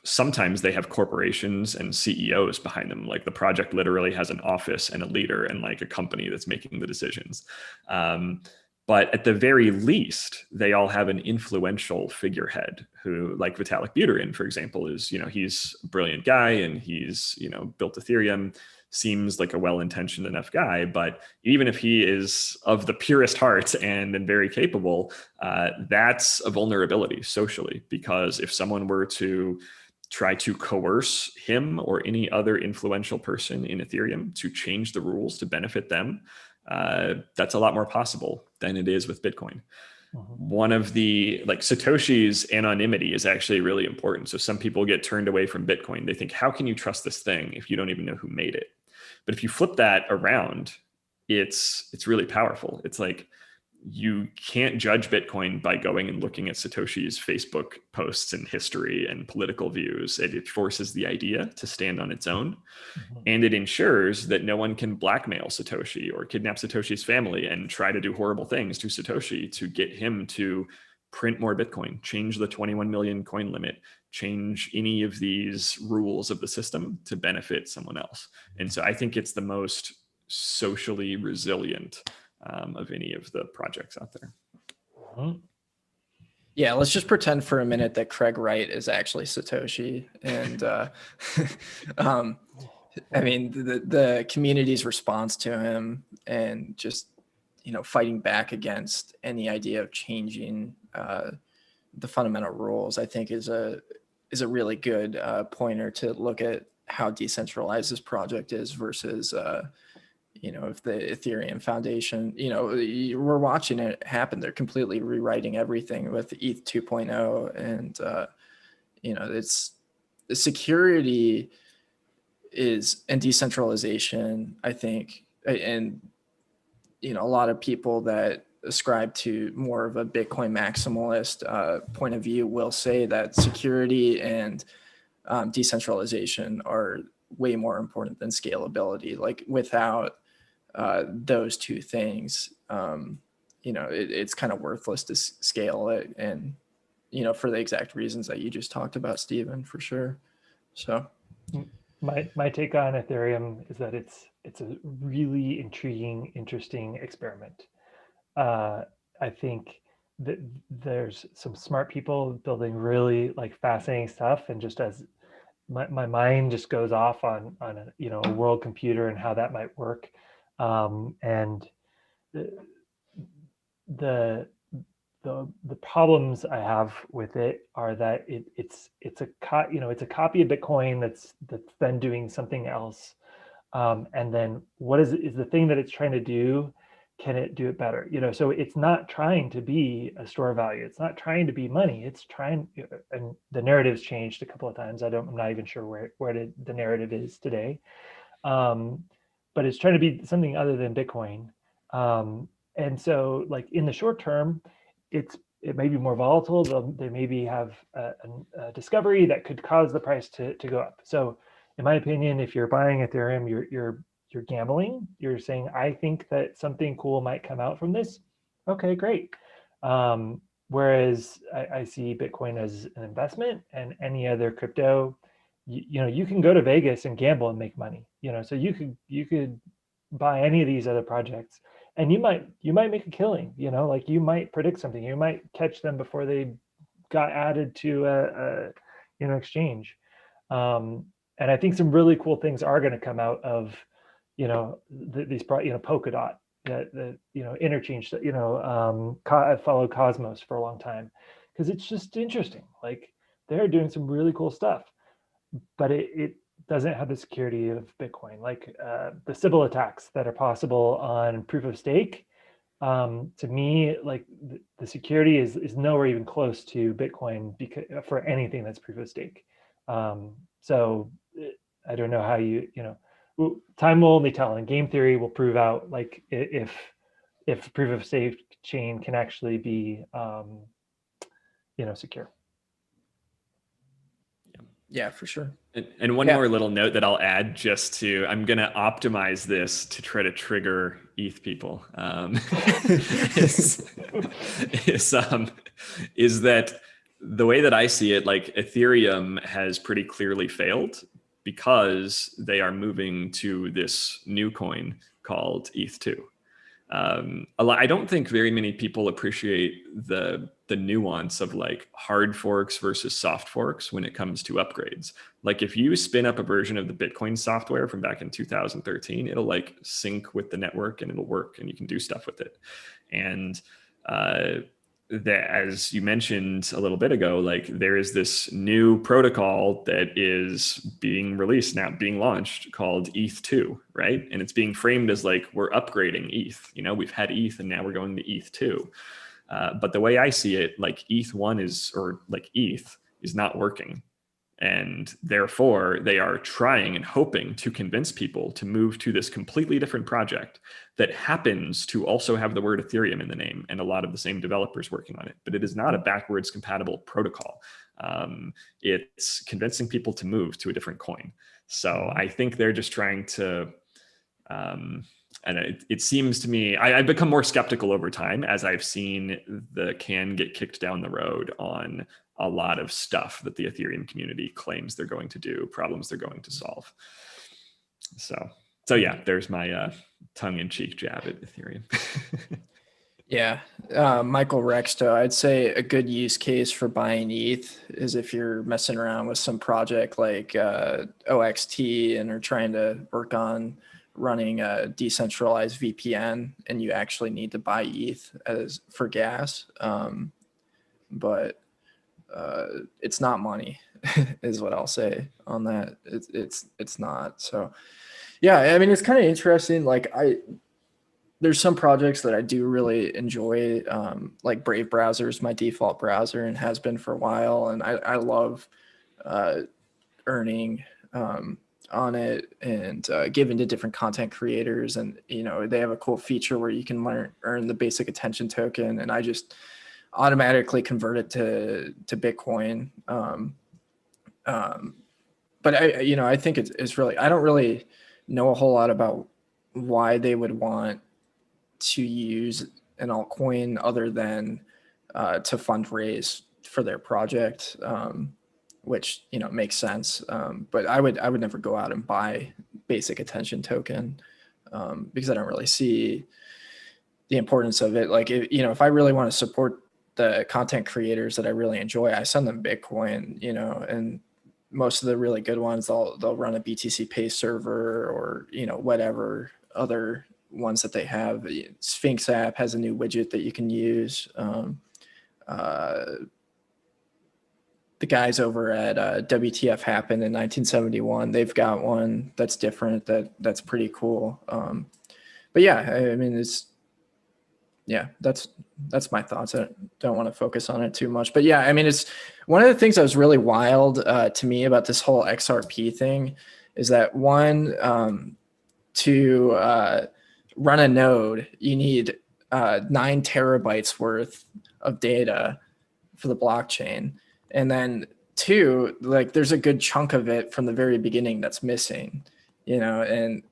sometimes they have corporations and CEOs behind them. Like the project literally has an office and a leader and like a company that's making the decisions. But at the very least, they all have an influential figurehead who, like Vitalik Buterin, for example, is, he's a brilliant guy and he's, built Ethereum, seems like a well-intentioned enough guy. But even if he is of the purest heart and very capable, that's a vulnerability socially, because if someone were to try to coerce him or any other influential person in Ethereum to change the rules to benefit them, that's a lot more possible than it is with Bitcoin. One of the, like, Satoshi's anonymity is actually really important. So some people get turned away from Bitcoin. They think, how can you trust this thing if you don't even know who made it? But if you flip that around, it's really powerful. It's like, you can't judge Bitcoin by going and looking at Satoshi's Facebook posts and history and political views. It forces the idea to stand on its own. And it ensures that no one can blackmail Satoshi or kidnap Satoshi's family and try to do horrible things to Satoshi to get him to print more Bitcoin, change the 21 million coin limit, change any of these rules of the system to benefit someone else. And so I think it's the most socially resilient of any of the projects out there. Yeah, let's just pretend for a minute that Craig Wright is actually Satoshi, and I mean the community's response to him and just fighting back against any idea of changing the fundamental rules, I think is a really good pointer to look at how decentralized this project is versus if the Ethereum Foundation, we're watching it happen. They're completely rewriting everything with ETH 2.0. And, it's the security and decentralization, I think. And, a lot of people that ascribe to more of a Bitcoin maximalist point of view will say that security and decentralization are way more important than scalability. Like without those two things, it's kind of worthless to scale it, and for the exact reasons that you just talked about, Steven, for sure. So my take on Ethereum is that it's a really intriguing, interesting experiment. I think that there's some smart people building really like fascinating stuff, and just as my mind just goes off on a world computer and how that might work. And the problems I have with it are that it's a copy of Bitcoin that's then doing something else. And then what is the thing that it's trying to do? Can it do it better? So it's not trying to be a store of value. It's not trying to be money. It's trying, and the narrative's changed a couple of times. I'm not even sure where the narrative is today. But it's trying to be something other than Bitcoin. And so like in the short term, it may be more volatile. They maybe have a discovery that could cause the price to go up. So in my opinion, if you're buying Ethereum, you're gambling. You're saying, I think that something cool might come out from this. Okay, great. Whereas I see Bitcoin as an investment, and any other crypto, you can go to Vegas and gamble and make money. So you could buy any of these other projects, and you might make a killing. Like you might predict something. You might catch them before they got added to a exchange. And I think some really cool things are going to come out of these Polkadot, the interchange. I followed Cosmos for a long time because it's just interesting. Like they're doing some really cool stuff, but it doesn't have the security of Bitcoin. Like the Sybil attacks that are possible on proof of stake. To me, like the security is nowhere even close to Bitcoin because for anything that's proof of stake. So I don't know how time will only tell, and game theory will prove out like if proof of stake chain can actually be secure. Yeah, for sure. And one more little note that I'll add I'm going to optimize this to try to trigger ETH people. Is that the way that I see it, like Ethereum has pretty clearly failed because they are moving to this new coin called ETH2. I don't think very many people appreciate the nuance of like hard forks versus soft forks when it comes to upgrades. Like if you spin up a version of the Bitcoin software from back in 2013, it'll like sync with the network and it'll work and you can do stuff with it. And that, as you mentioned a little bit ago, like there is this new protocol that is being released now, being launched, called ETH2, right? And it's being framed as like we're upgrading ETH. We've had ETH and now we're going to ETH2. But the way I see it, like ETH1 ETH is not working. And therefore, they are trying and hoping to convince people to move to this completely different project that happens to also have the word Ethereum in the name and a lot of the same developers working on it. But it is not a backwards compatible protocol. It's convincing people to move to a different coin. So I think they're just trying to... and it seems to me, I've become more skeptical over time as I've seen the can get kicked down the road on a lot of stuff that the Ethereum community claims they're going to do, problems they're going to solve. So yeah, there's my tongue-in-cheek jab at Ethereum. Yeah, Michael Rexto, I'd say a good use case for buying ETH is if you're messing around with some project like OXT and are trying to work on running a decentralized VPN and you actually need to buy ETH for gas. But it's not money is what I'll say on that. It's not. So yeah, I mean, it's kind of interesting. Like there's some projects that I do really enjoy, like Brave browser is my default browser and has been for a while. And I love earning on it and giving to different content creators. And, they have a cool feature where you can earn the basic attention token. And I just automatically convert it to Bitcoin. But I think it's really, I don't really know a whole lot about why they would want to use an altcoin other than to fundraise for their project, which makes sense. But I would never go out and buy basic attention token because I don't really see the importance of it. Like if I really want to support the content creators that I really enjoy, I send them Bitcoin, and most of the really good ones, they'll run a BTC Pay server or, whatever other ones that they have. Sphinx app has a new widget that you can use. The guys over at WTF Happened in 1971, they've got one that's different. That's pretty cool. But yeah, I mean, that's my thoughts. I don't want to focus on it too much, but yeah, I mean, it's one of the things that was really wild to me about this whole XRP thing is that to run a node, you need 9 terabytes worth of data for the blockchain. And then 2, like there's a good chunk of it from the very beginning that's missing, and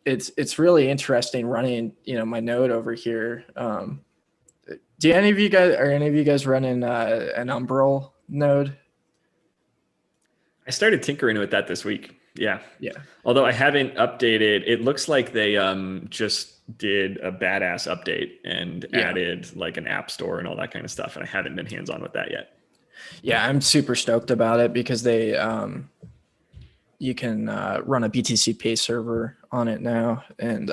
it's really interesting running, my node over here. Do any of you guys running an Umbrel node? I started tinkering with that this week. Yeah. Yeah. Although I haven't updated, it looks like they just did a badass update and added like an app store and all that kind of stuff. And I haven't been hands on with that yet. Yeah, I'm super stoked about it because they you can run a BTC server on it now, and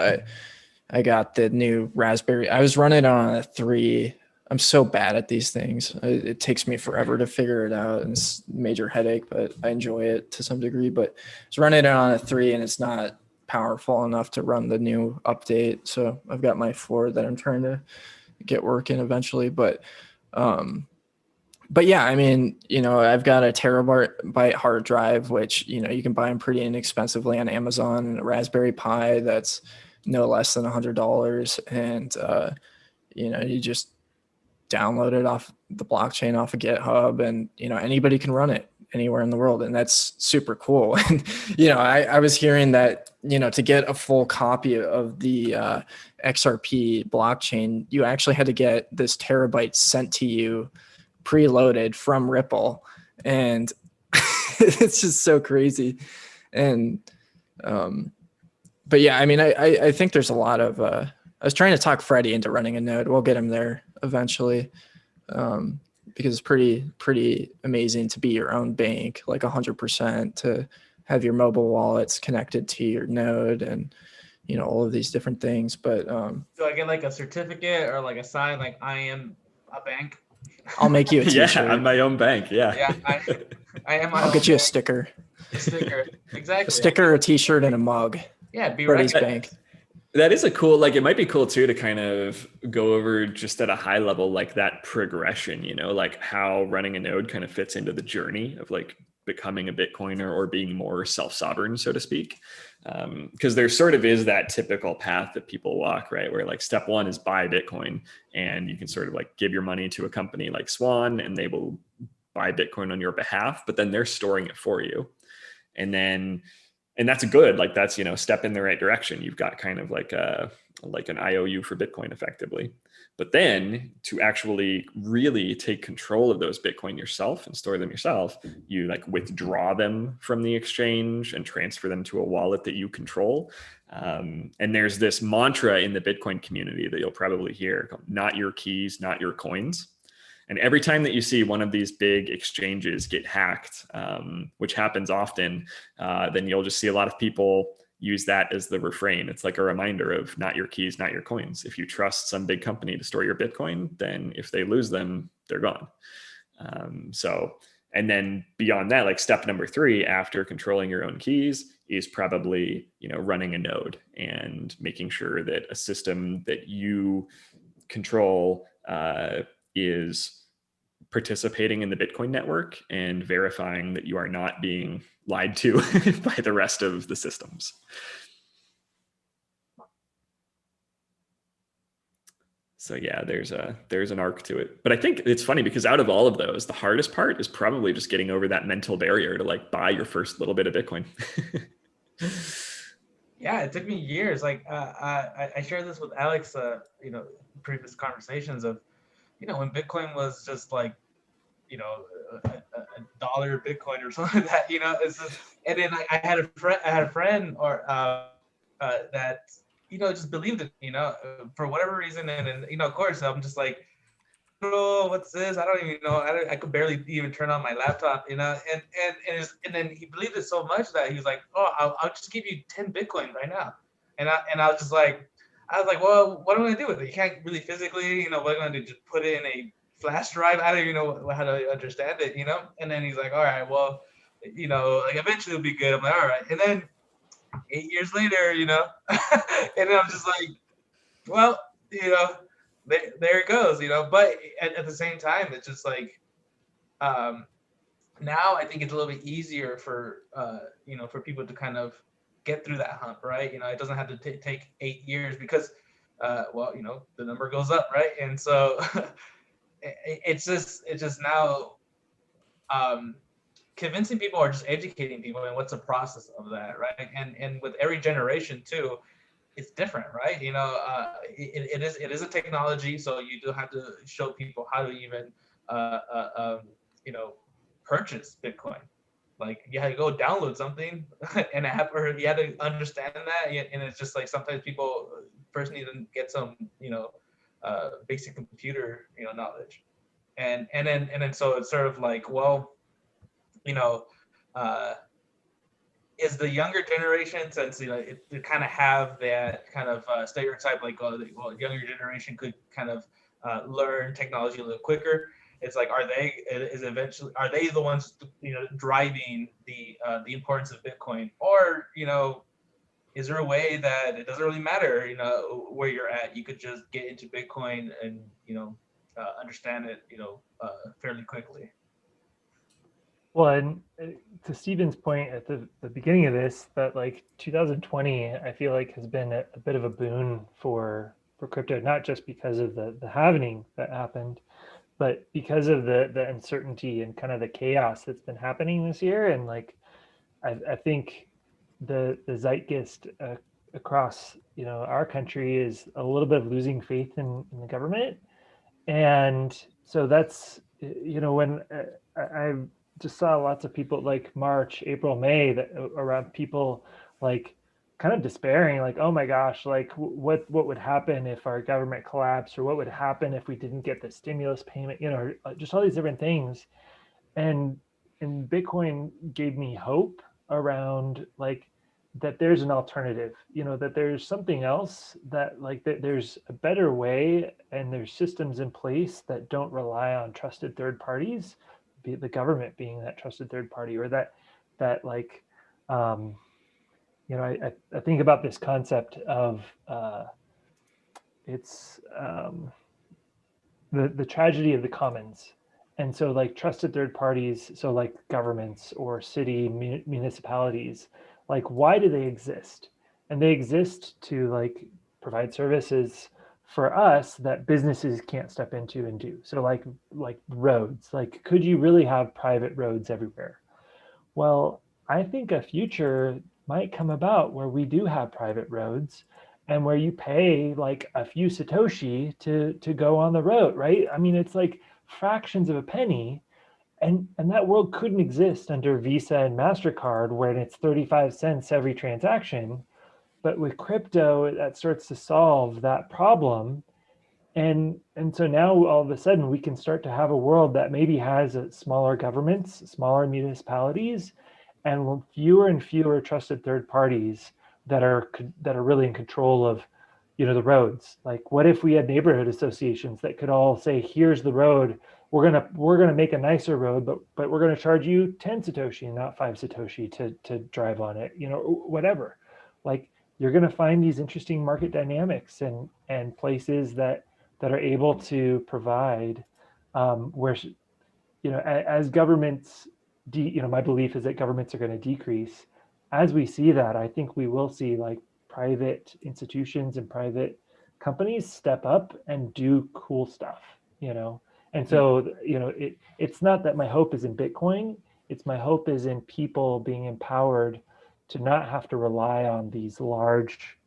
I got the new Raspberry. I was running on a 3. I'm so bad at these things. It takes me forever to figure it out, and it's a major headache, but I enjoy it to some degree. But it's running it on a 3, and it's not powerful enough to run the new update. So I've got my 4 that I'm trying to get working eventually. But yeah, I mean, I've got a terabyte hard drive, which, you can buy them pretty inexpensively on Amazon, and a Raspberry Pi that's no less than $100. And, you just download it off the blockchain off of GitHub, and, anybody can run it anywhere in the world. And that's super cool. And, I was hearing that, to get a full copy of the XRP blockchain, you actually had to get this terabyte sent to you preloaded from Ripple, and it's just so crazy. And but yeah, I mean, I think there's a lot of I was trying to talk Freddy into running a node. We'll get him there eventually, because it's pretty amazing to be your own bank, like 100%, to have your mobile wallets connected to your node, and all of these different things. But Do I get like a certificate or like a sign like I am a bank? I'll make you a t-shirt. Yeah, I'm my own bank. Yeah. Yeah, I am. I'll get you a sticker. A sticker, exactly. A sticker, a t-shirt, and a mug. Yeah, be Freddy's right. bank. That is a cool, like, it might be cool too to kind of go over just at a high level, like that progression, like how running a node kind of fits into the journey of like becoming a Bitcoiner or being more self-sovereign, so to speak. Because there sort of is that typical path that people walk, right? Where like step 1 is buy Bitcoin, and you can sort of like give your money to a company like Swan, and they will buy Bitcoin on your behalf, but then they're storing it for you. And that's good, like that's, step in the right direction. You've got kind of like an IOU for Bitcoin effectively. But then to actually really take control of those Bitcoin yourself and store them yourself, you like withdraw them from the exchange and transfer them to a wallet that you control. And there's this mantra in the Bitcoin community that you'll probably hear, not your keys, not your coins. And every time that you see one of these big exchanges get hacked, which happens often, then you'll just see a lot of people use that as the refrain. It's like a reminder of not your keys, not your coins. If you trust some big company to store your Bitcoin, then if they lose them, they're gone. And then beyond that, like step number 3, after controlling your own keys, is probably, running a node and making sure that a system that you control is participating in the Bitcoin network and verifying that you are not being lied to by the rest of the systems. So yeah, there's an arc to it. But I think it's funny because out of all of those, the hardest part is probably just getting over that mental barrier to like buy your first little bit of Bitcoin. Yeah, it took me years. Like I shared this with Alex, previous conversations of, when Bitcoin was just like, a dollar Bitcoin or something like that, it's just, and then I had a friend or that, just believed it, for whatever reason. And then, of course, I'm just like, oh, what's this? I don't even know. I could barely even turn on my laptop, and then he believed it so much that he was like, oh, I'll just give you 10 Bitcoin right now. And I was like, well, what am I going to do with it? You can't really physically, what am I going to do? Just put it in a flash drive? I don't even know how to understand it, And then he's like, all right, well, like eventually it'll be good. I'm like, all right. And then 8 years later, and then I'm just like, well, there it goes, But at the same time, it's just like, now I think it's a little bit easier for, for people to kind of get through that hump, right? It doesn't have to take 8 years because, the number goes up, right? And so it's just now convincing people or just educating people and what's the process of that, right? And with every generation too, it's different, right? It is a technology, so you do have to show people how to even you know, purchase Bitcoin. Like you had to go download something and or you had to understand that, and it's just like sometimes people first need to get some, basic computer, knowledge, and then so it's sort of like, well, you know, uh, is the younger generation, since they kind of have that kind of stereotype, like, oh, well, younger generation could kind of learn technology a little quicker. It's like, are they the ones driving the importance of Bitcoin, or is there a way that it doesn't really matter where you're at, you could just get into Bitcoin and understand it fairly quickly? Well, and to Steven's point at the beginning of this, that like 2020, I feel like has been a bit of a boon for crypto, not just because of the halvening that happened, but because of the uncertainty and kind of the chaos that's been happening this year. And like, I think the zeitgeist across our country is a little bit of losing faith in the government. And so that's when I just saw lots of people like March, April, May, that around people like kind of despairing, like, oh my gosh, like what would happen if our government collapsed, or what would happen if we didn't get the stimulus payment, just all these different things. and and Bitcoin gave me hope around like that there's an alternative, that there's something else, that like that there's a better way, and there's systems in place that don't rely on trusted third parties, be it the government being that trusted third party, or that like um I think about this concept of it's the tragedy of the commons. And so like trusted third parties, so like governments or city municipalities, like why do they exist? And they exist to like provide services for us that businesses can't step into and do. So like roads, like could you really have private roads everywhere? Well, I think a future might come about where we do have private roads, and where you pay like a few Satoshi to go on the road, right? I mean, it's like fractions of a penny. And that world couldn't exist under Visa and MasterCard, where it's 35 cents every transaction. But with crypto, that starts to solve that problem. And so now all of a sudden we can start to have a world that maybe has smaller governments, smaller municipalities, and fewer and fewer trusted third parties that are really in control of the roads. Like what if we had neighborhood associations that could all say, here's the road, we're gonna make a nicer road, but we're gonna charge you 10 Satoshi and not 5 Satoshi to drive on it, whatever. Like you're gonna find these interesting market dynamics and places that are able to provide where as governments my belief is that governments are going to decrease. As we see that, I think we will see like private institutions and private companies step up and do cool stuff. And so it's not that my hope is in Bitcoin, it's my hope is in people being empowered to not have to rely on these large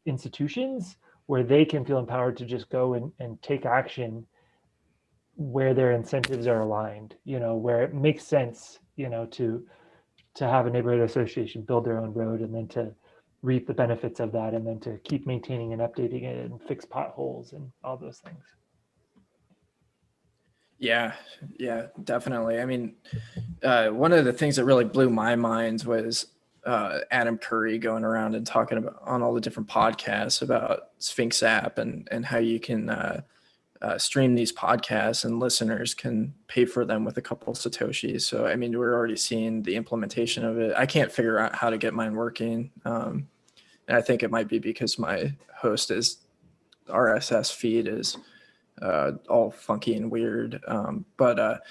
institutions, where they can feel empowered to just go and take action where their incentives are aligned, where it makes sense, to have a neighborhood association build their own road, and then to reap the benefits of that, and then to keep maintaining and updating it and fix potholes and all those things. Yeah, definitely. I mean, one of the things that really blew my mind was Adam Curry going around and talking about on all the different podcasts about Sphinx app and how you can stream these podcasts and listeners can pay for them with a couple Satoshis. So, I mean, we're already seeing the implementation of it. I can't figure out how to get mine working. And I think it might be because my host RSS feed is all funky and weird. But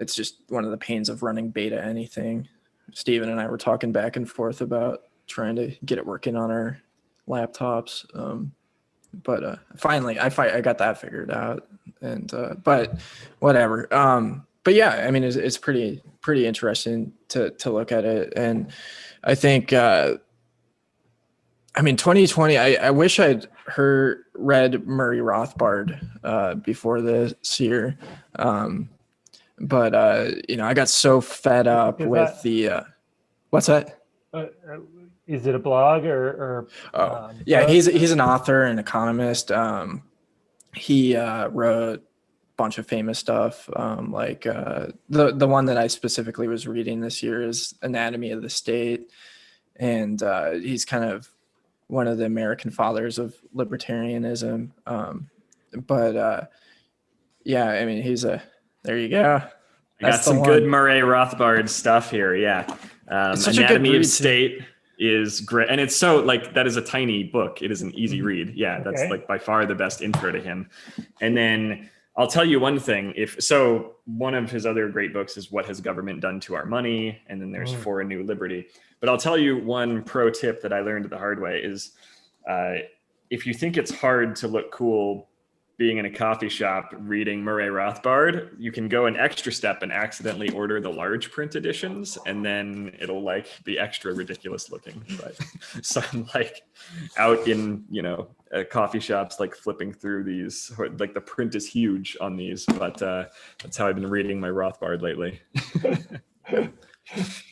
it's just one of the pains of running beta anything. Steven and I were talking back and forth about trying to get it working on our laptops. But finally I got that figured out, and but whatever. But yeah, I mean, it's pretty interesting to look at it. And I think I mean, 2020, I wish I'd read Murray Rothbard before this year. But I got so fed up Is with that, what's that? is it a blog or Yeah, book? he's an author and economist. He wrote a bunch of famous stuff. Like the one that I specifically was reading this year is Anatomy of the State. And he's kind of one of the American fathers of libertarianism. Yeah, I mean, there you go. I got some good Murray Rothbard stuff here. Yeah. It's such a good Anatomy read, of State is great. And it's so like, that is a tiny book. It is an easy read. Yeah. That's Okay. like by far the best intro to him. And then I'll tell you one thing. One of his other great books is What Has Government Done to Our Money? And then there's For a New Liberty. But I'll tell you one pro tip that I learned the hard way is if you think it's hard to look cool being in a coffee shop reading Murray Rothbard, you can go an extra step and accidentally order the large print editions, and then it'll like be extra ridiculous looking. But so I'm like out in coffee shops, like flipping through these, like the print is huge on these, but that's how I've been reading my Rothbard lately.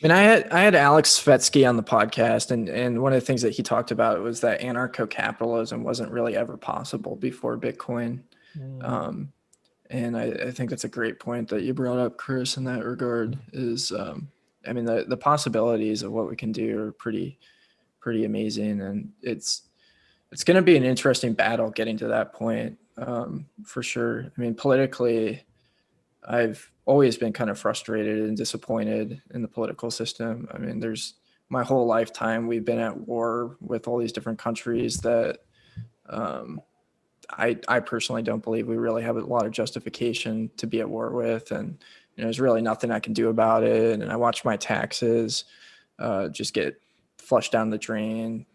And I had Alex Svetsky on the podcast, and one of the things that he talked about was that anarcho-capitalism wasn't really ever possible before Bitcoin. And I think that's a great point that you brought up, Chris, in that regard. Is I mean, the possibilities of what we can do are pretty amazing, and it's going to be an interesting battle getting to that point, for sure. I mean, politically, I've always been kind of frustrated and disappointed in the political system. I mean, my whole lifetime, we've been at war with all these different countries that I personally don't believe we really have a lot of justification to be at war with. And there's really nothing I can do about it. And I watch my taxes just get flushed down the drain,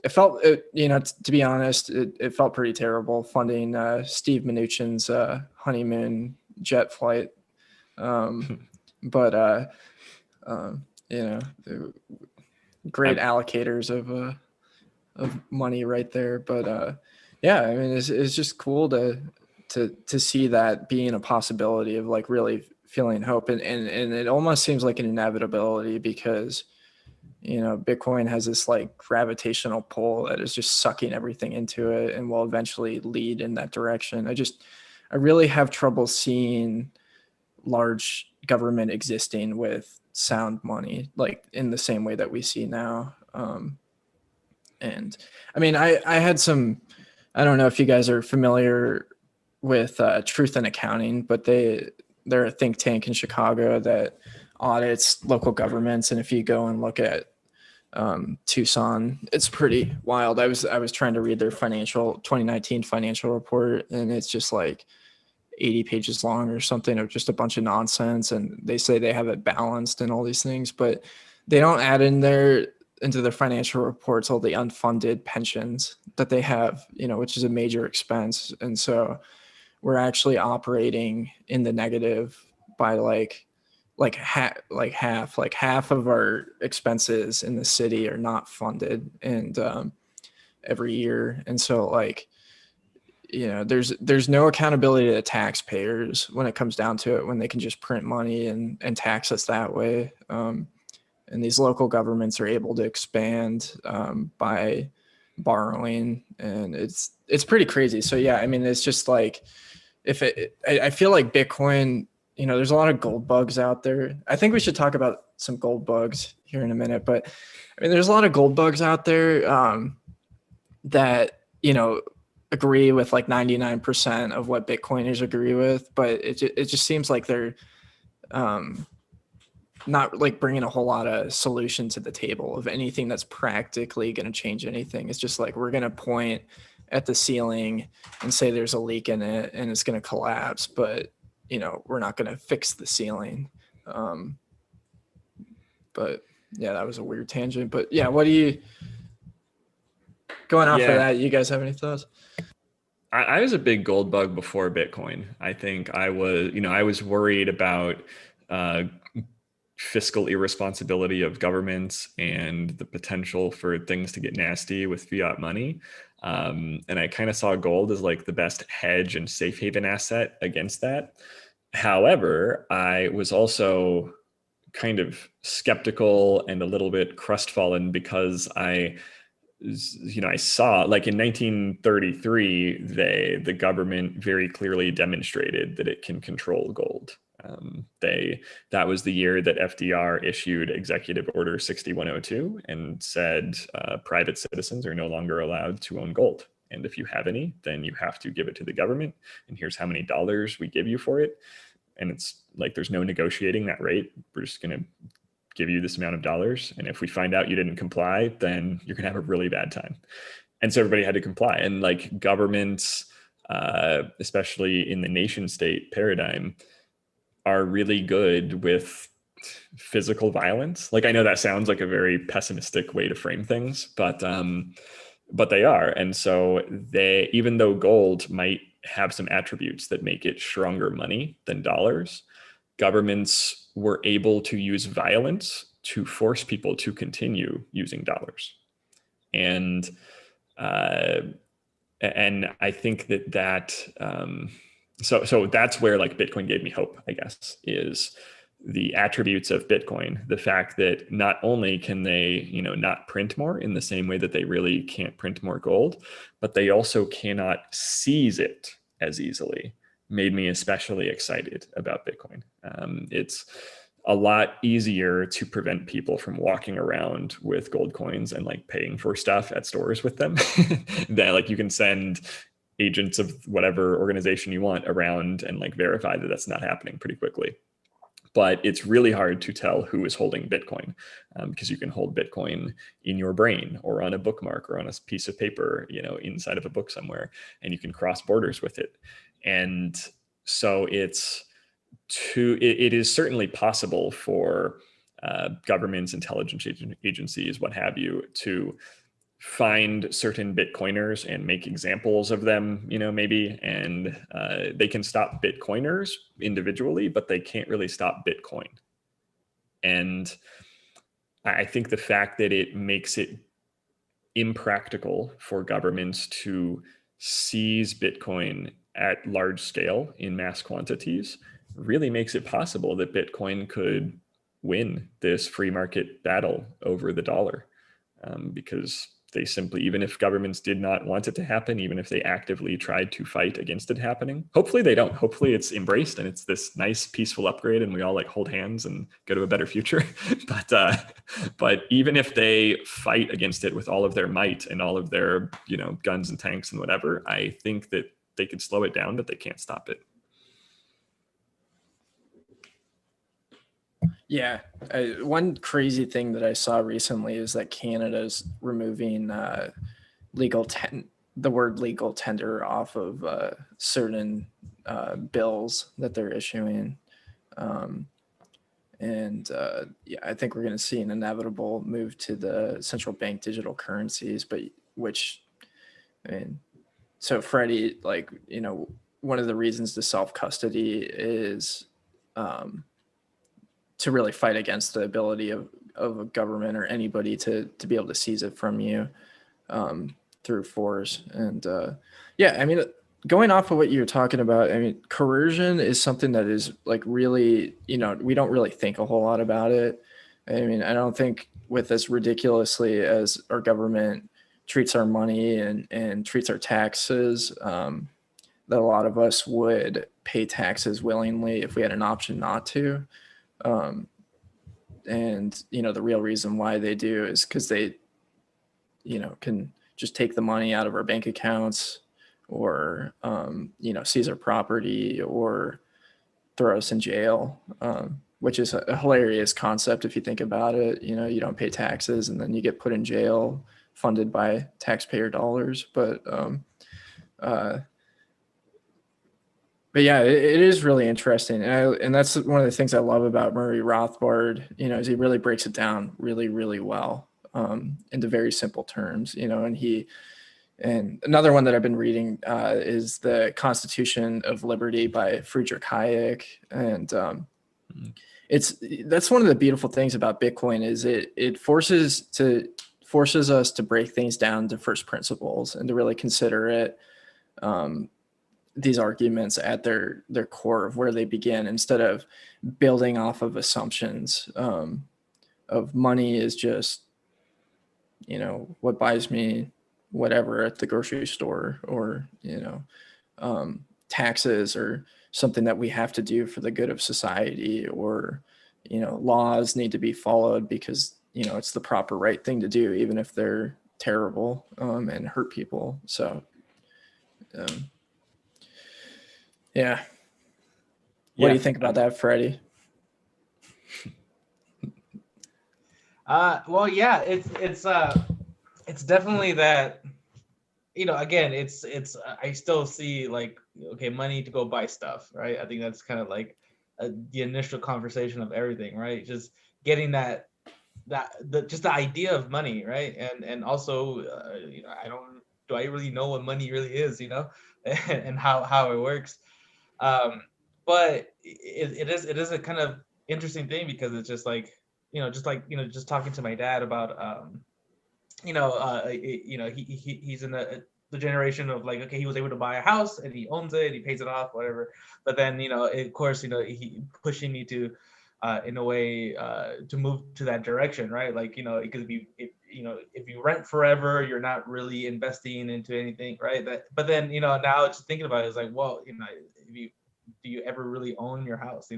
it felt, to be honest, it felt pretty terrible funding Steve Mnuchin's honeymoon jet flight. But great allocators of money right there. But yeah, I mean, it's just cool to see that being a possibility of like really feeling hope. And it almost seems like an inevitability because Bitcoin has this like gravitational pull that is just sucking everything into it and will eventually lead in that direction. I really have trouble seeing large government existing with sound money, like in the same way that we see now. And I mean, I don't know if you guys are familiar with Truth in Accounting, but they're a think tank in Chicago that audits local governments. And if you go and look at Tucson, it's pretty wild. I was trying to read their 2019 financial report, and it's just like 80 pages long or something of just a bunch of nonsense. And they say they have it balanced and all these things, but they don't add into their financial reports all the unfunded pensions that they have, which is a major expense. And so we're actually operating in the negative by half of our expenses in the city are not funded, and every year. And so there's no accountability to the taxpayers when it comes down to it, when they can just print money and tax us that way. And these local governments are able to expand by borrowing, and it's pretty crazy. So yeah, I mean, it's just like I feel like Bitcoin, there's a lot of gold bugs out there. I think we should talk about some gold bugs here in a minute, but I mean, there's a lot of gold bugs out there that, agree with like 99% of what Bitcoiners agree with, but it just seems like they're not like bringing a whole lot of solution to the table of anything that's practically going to change anything. It's just like, we're going to point at the ceiling and say there's a leak in it and it's going to collapse, but we're not going to fix the ceiling. But yeah, that was a weird tangent, but yeah, going off of that, you guys have any thoughts? I was a big gold bug before Bitcoin. I think I was worried about fiscal irresponsibility of governments and the potential for things to get nasty with fiat money. And I kind of saw gold as like the best hedge and safe haven asset against that. However, I was also kind of skeptical and a little bit crestfallen because I saw, like, in 1933, the government very clearly demonstrated that it can control gold. That was the year that FDR issued Executive Order 6102 and said private citizens are no longer allowed to own gold. And if you have any, then you have to give it to the government. And here's how many dollars we give you for it. And it's like, there's no negotiating that rate. We're just going to give you this amount of dollars. And if we find out you didn't comply, then you're going to have a really bad time. And so everybody had to comply. And like governments, especially in the nation state paradigm, are really good with physical violence. Like, I know that sounds like a very pessimistic way to frame things, but they are. And so even though gold might have some attributes that make it stronger money than dollars, governments were able to use violence to force people to continue using dollars. And I think so that's where like Bitcoin gave me hope, I guess, is the attributes of Bitcoin. The fact that not only can they, not print more in the same way that they really can't print more gold, but they also cannot seize it as easily, made me especially excited about Bitcoin. It's a lot easier to prevent people from walking around with gold coins and like paying for stuff at stores with them. That like you can send agents of whatever organization you want around and like verify that that's not happening pretty quickly. But it's really hard to tell who is holding Bitcoin, because you can hold Bitcoin in your brain or on a bookmark or on a piece of paper, inside of a book somewhere, and you can cross borders with it. And so it is certainly possible for governments, intelligence agencies, what have you, to find certain Bitcoiners and make examples of them, maybe, and they can stop Bitcoiners individually, but they can't really stop Bitcoin. And I think the fact that it makes it impractical for governments to seize Bitcoin at large scale in mass quantities really makes it possible that Bitcoin could win this free market battle over the dollar, because they simply, even if governments did not want it to happen, even if they actively tried to fight against it happening, hopefully they don't. Hopefully it's embraced and it's this nice, peaceful upgrade and we all like hold hands and go to a better future. But even if they fight against it with all of their might and all of their, guns and tanks and whatever, I think that they could slow it down, but they can't stop it. Yeah. One crazy thing that I saw recently is that Canada's removing the word legal tender off of certain bills that they're issuing. Yeah, I think we're going to see an inevitable move to the central bank digital currencies, so Freddie, like, one of the reasons to self-custody is to really fight against the ability of a government or anybody to be able to seize it from you through force. And going off of what you're talking about, coercion is something that is like really, we don't really think a whole lot about it. I don't think with as ridiculously as our government treats our money and treats our taxes, that a lot of us would pay taxes willingly if we had an option not to. The real reason why they do is because they, can just take the money out of our bank accounts or, seize our property or throw us in jail, which is a hilarious concept if you think about it. You don't pay taxes and then you get put in jail funded by taxpayer dollars. But yeah, it is really interesting. And that's one of the things I love about Murray Rothbard, is he really breaks it down really, really well into very simple terms, and another one that I've been reading is The Constitution of Liberty by Friedrich Hayek. That's one of the beautiful things about Bitcoin is it forces us to break things down to first principles and to really consider it, these arguments at their core of where they begin, instead of building off of assumptions, of money is just, what buys me whatever at the grocery store, or, taxes or something that we have to do for the good of society, or, laws need to be followed because, it's the proper right thing to do, even if they're terrible, and hurt people. So, yeah. What do you think about that, Freddie? Well, yeah, it's definitely that, again, it's I still see like, okay, money to go buy stuff, right? I think that's kind of like the initial conversation of everything, right? Just getting just the idea of money, right? And also, do I really know what money really is, and how it works. But it is a kind of interesting thing, because it's just like, just talking to my dad about, he's in the generation of like, okay, he was able to buy a house and he owns it, he pays it off, whatever. But then, of course, he pushing me to, in a way, to move to that direction, right? Like, because if you rent forever, you're not really investing into anything, right? But then, now just thinking about it, it's like, well, do you ever really own your house? Do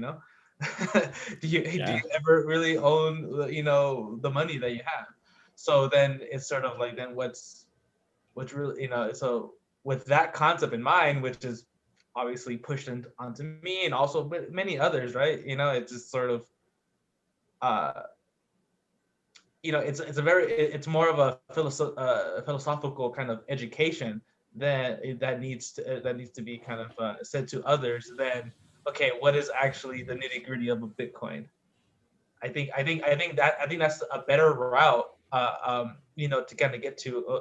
you ever really own, the money that you have? So then it's sort of like, then what's really, so with that concept in mind, which is obviously pushed onto me and also many others, right? It's just sort of, it's more of a philosophical kind of education that needs to be kind of said to others. Then, okay, what is actually the nitty gritty of a Bitcoin? I think that's a better route, to kind of get to,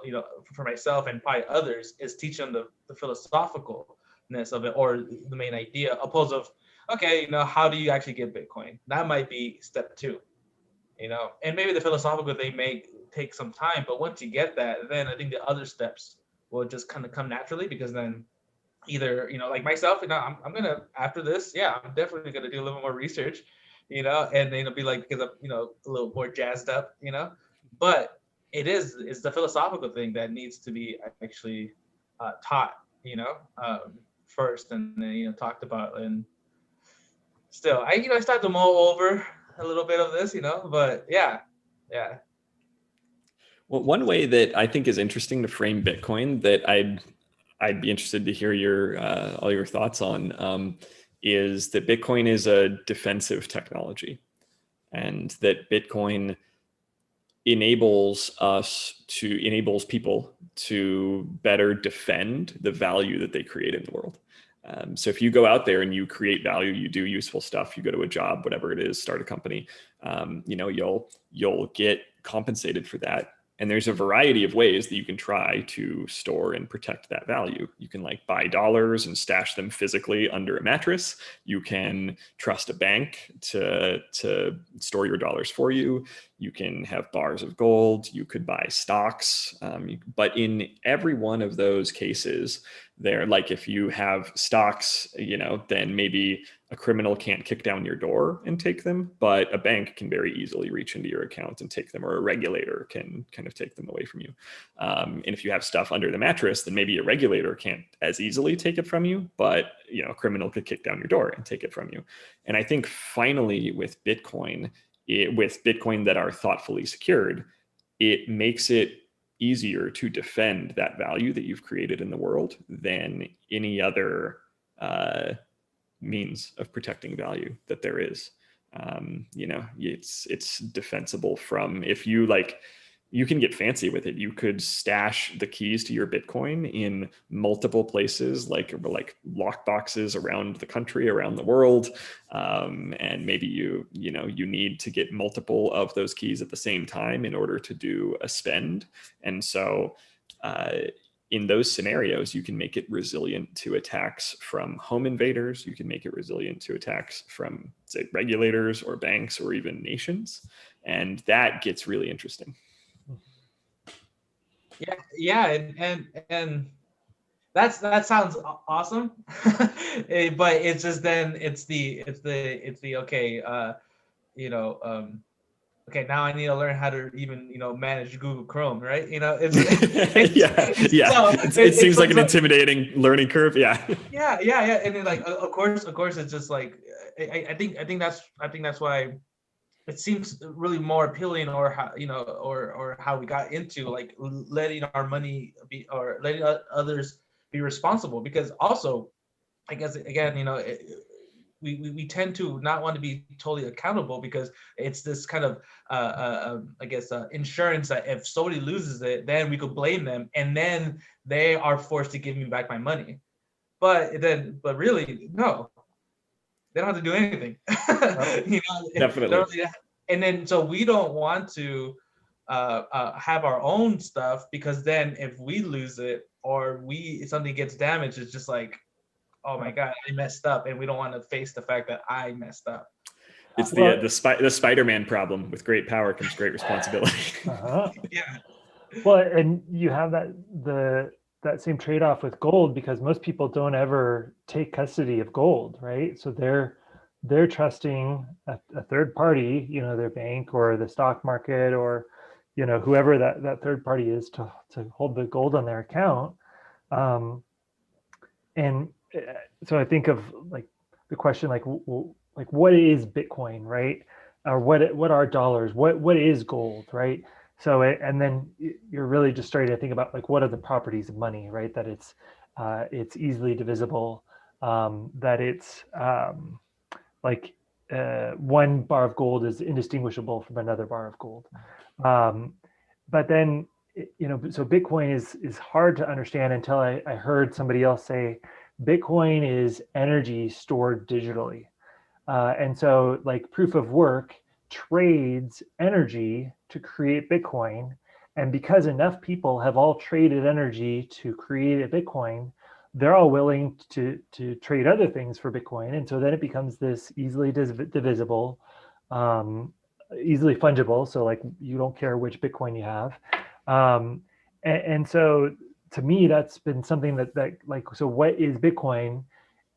for myself and probably others, is teach them the philosophicalness of it, or the main idea, opposed of, okay, how do you actually get Bitcoin? That might be step two, and maybe the philosophical thing may take some time, but once you get that, then I think the other steps will just kind of come naturally, because then either, like myself, I'm gonna, after this, yeah, I'm definitely gonna do a little more research, and then it'll be like, because I'm, a little more jazzed up, but it's the philosophical thing that needs to be actually taught, first, and then, talked about. And still, I start to mull over a little bit of this, but yeah. Well, one way that I think is interesting to frame Bitcoin that I'd be interested to hear your all your thoughts on, is that Bitcoin is a defensive technology, and that Bitcoin enables people to better defend the value that they create in the world. So if you go out there and you create value, you do useful stuff, you go to a job, whatever it is, start a company, you'll get compensated for that. And there's a variety of ways that you can try to store and protect that value. You can like buy dollars and stash them physically under a mattress. You can trust a bank to store your dollars for you. You can have bars of gold. You could buy stocks. But in every one of those cases, like if you have stocks, then maybe a criminal can't kick down your door and take them, but a bank can very easily reach into your account and take them, or a regulator can kind of take them away from you. And if you have stuff under the mattress, then maybe a regulator can't as easily take it from you, but a criminal could kick down your door and take it from you. And I think finally with Bitcoin that are thoughtfully secured, it makes it easier to defend that value that you've created in the world than any other means of protecting value that there is. It's defensible from, if you like, you can get fancy with it. You could stash the keys to your Bitcoin in multiple places, like lock boxes around the country, around the world. And maybe you need to get multiple of those keys at the same time in order to do a spend. And so in those scenarios, you can make it resilient to attacks from home invaders. You can make it resilient to attacks from, say, regulators or banks or even nations. And that gets really interesting. Yeah, and that sounds awesome. But it's just then it's the okay, okay, now I need to learn how to even, manage Google Chrome, right? It's it seems like an intimidating learning curve. Yeah. Yeah. And then, like, of course, it's just like, I think that's why it seems really more appealing, or how, or how we got into, like, letting our money be, or letting others be responsible, because also, I guess, again, we tend to not want to be totally accountable, because it's this kind of I guess insurance that if somebody loses it, then we could blame them, and then they are forced to give me back my money. But really, no, they don't have to do anything. Definitely. And then, so we don't want to have our own stuff, because then if we lose it, or something gets damaged, it's just like, oh my God, I messed up, and we don't want to face the fact that I messed up. It's the Spider-Man problem. With great power comes great responsibility. Yeah. Well, and you have that same trade-off with gold, because most people don't ever take custody of gold, right? So they're trusting a third party, their bank or the stock market, or whoever that third party is, to hold the gold on their account. And so I think of, like, the question, like what is Bitcoin, right? Or what are dollars? What is gold, right? So and then you're really just starting to think about, like, what are the properties of money, right? That it's easily divisible, that it's like 1 bar of gold is indistinguishable from another bar of gold. But then, so Bitcoin is hard to understand until I heard somebody else say Bitcoin is energy stored digitally. And so, like, proof of work trades energy to create Bitcoin. And because enough people have all traded energy to create a Bitcoin, they're all willing to trade other things for Bitcoin. And so then it becomes this easily divisible, easily fungible. So, like, you don't care which Bitcoin you have. And so, to me, that's been something that like, so what is Bitcoin?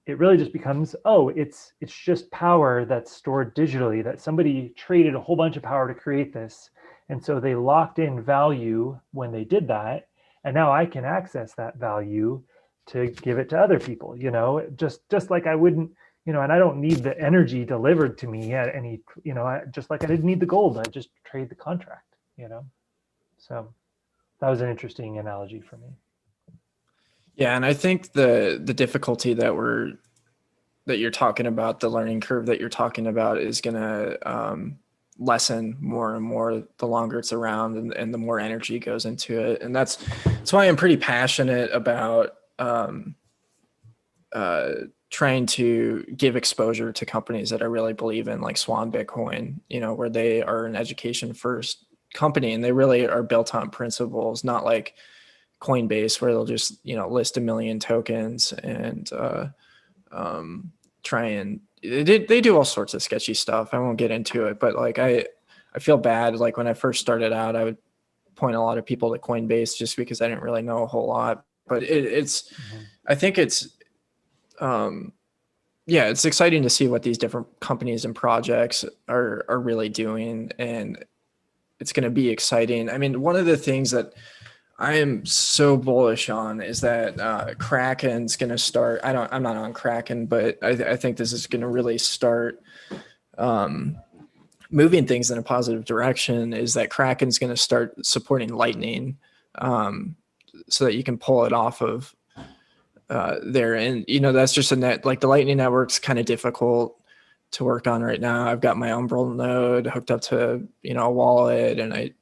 It really just becomes, it's just power that's stored digitally, that somebody traded a whole bunch of power to create this. And so they locked in value when they did that. And now I can access that value to give it to other people, just like I wouldn't, and I don't need the energy delivered to me at any, just like I didn't need the gold, I just trade the contract, So that was an interesting analogy for me. Yeah, and I think the difficulty that you're talking about, the learning curve that you're talking about, is going to lessen more and more the longer it's around, and the more energy goes into it. And that's why I'm pretty passionate about trying to give exposure to companies that I really believe in, like Swan Bitcoin, where they are an education first company, and they really are built on principles, not like Coinbase, where they'll just list 1 million tokens and try and they do all sorts of sketchy stuff. I won't get into it, but like I feel bad. Like, when I first started out, I would point a lot of people to Coinbase just because I didn't really know a whole lot. But it's I think it's it's exciting to see what these different companies and projects are really doing, and it's going to be exciting. I mean, one of the things that I am so bullish on is that Kraken's going to start. I'm not on Kraken, but I think this is going to really start moving things in a positive direction. Is that Kraken's going to start supporting Lightning, so that you can pull it off of there. And that's just like the Lightning network's kind of difficult to work on right now. I've got my Umbrel node hooked up to, a wallet, and I,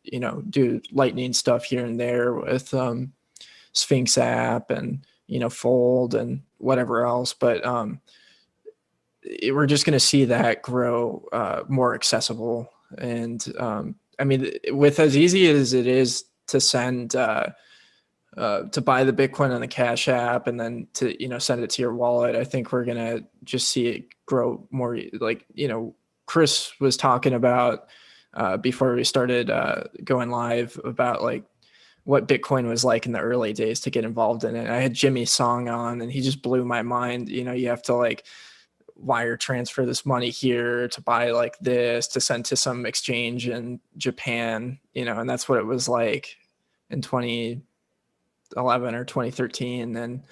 do Lightning stuff here and there with Sphinx app and, Fold and whatever else. But we're just going to see that grow more accessible. And I mean, with as easy as it is to send to buy the Bitcoin on the Cash App and then to, send it to your wallet. I think we're going to just see it grow more. Like, Chris was talking about before we started going live about like what Bitcoin was like in the early days to get involved in it. I had Jimmy Song on and he just blew my mind. You have to like wire transfer this money here to buy like this to send to some exchange in Japan, and that's what it was like in 2011 or 2013. And,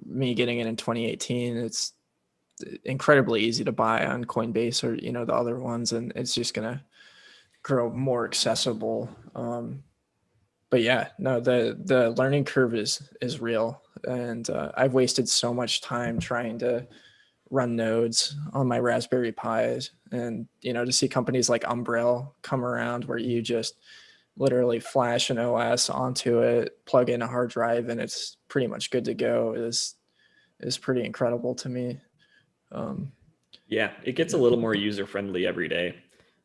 me getting it in 2018, it's incredibly easy to buy on Coinbase or, the other ones, and it's just going to grow more accessible. But yeah, no, the learning curve is real. And I've wasted so much time trying to run nodes on my Raspberry Pis, and, to see companies like Umbrel come around where you just literally flash an OS onto it, plug in a hard drive, and it's pretty much good to go is pretty incredible to me. Yeah, it gets a little more user-friendly every day.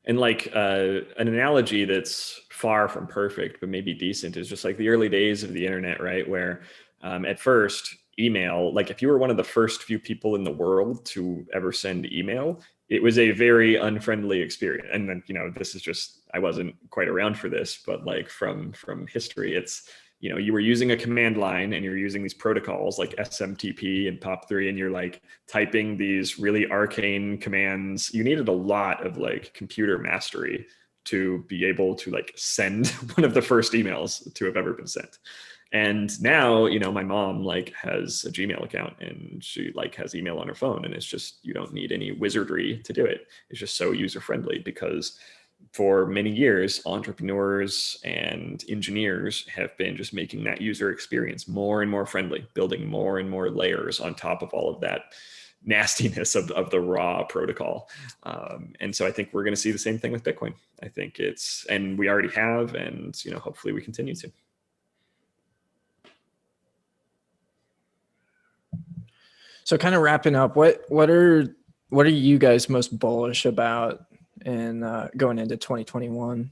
And like an analogy that's far from perfect, but maybe decent, is just like the early days of the internet, right? Where at first, email, like if you were one of the first few people in the world to ever send email, it was a very unfriendly experience. And then, this is just, I wasn't quite around for this, but like from history, it's, you were using a command line and you're using these protocols like SMTP and POP3, and you're like typing these really arcane commands. You needed a lot of like computer mastery to be able to like send one of the first emails to have ever been sent. And now, my mom like has a Gmail account and she like has email on her phone, and it's just, you don't need any wizardry to do it. It's just so user friendly because for many years, entrepreneurs and engineers have been just making that user experience more and more friendly, building more and more layers on top of all of that nastiness of the raw protocol. And so I think we're going to see the same thing with Bitcoin. I think and we already have, and, hopefully we continue to. So kind of wrapping up, what are you guys most bullish about in going into 2021?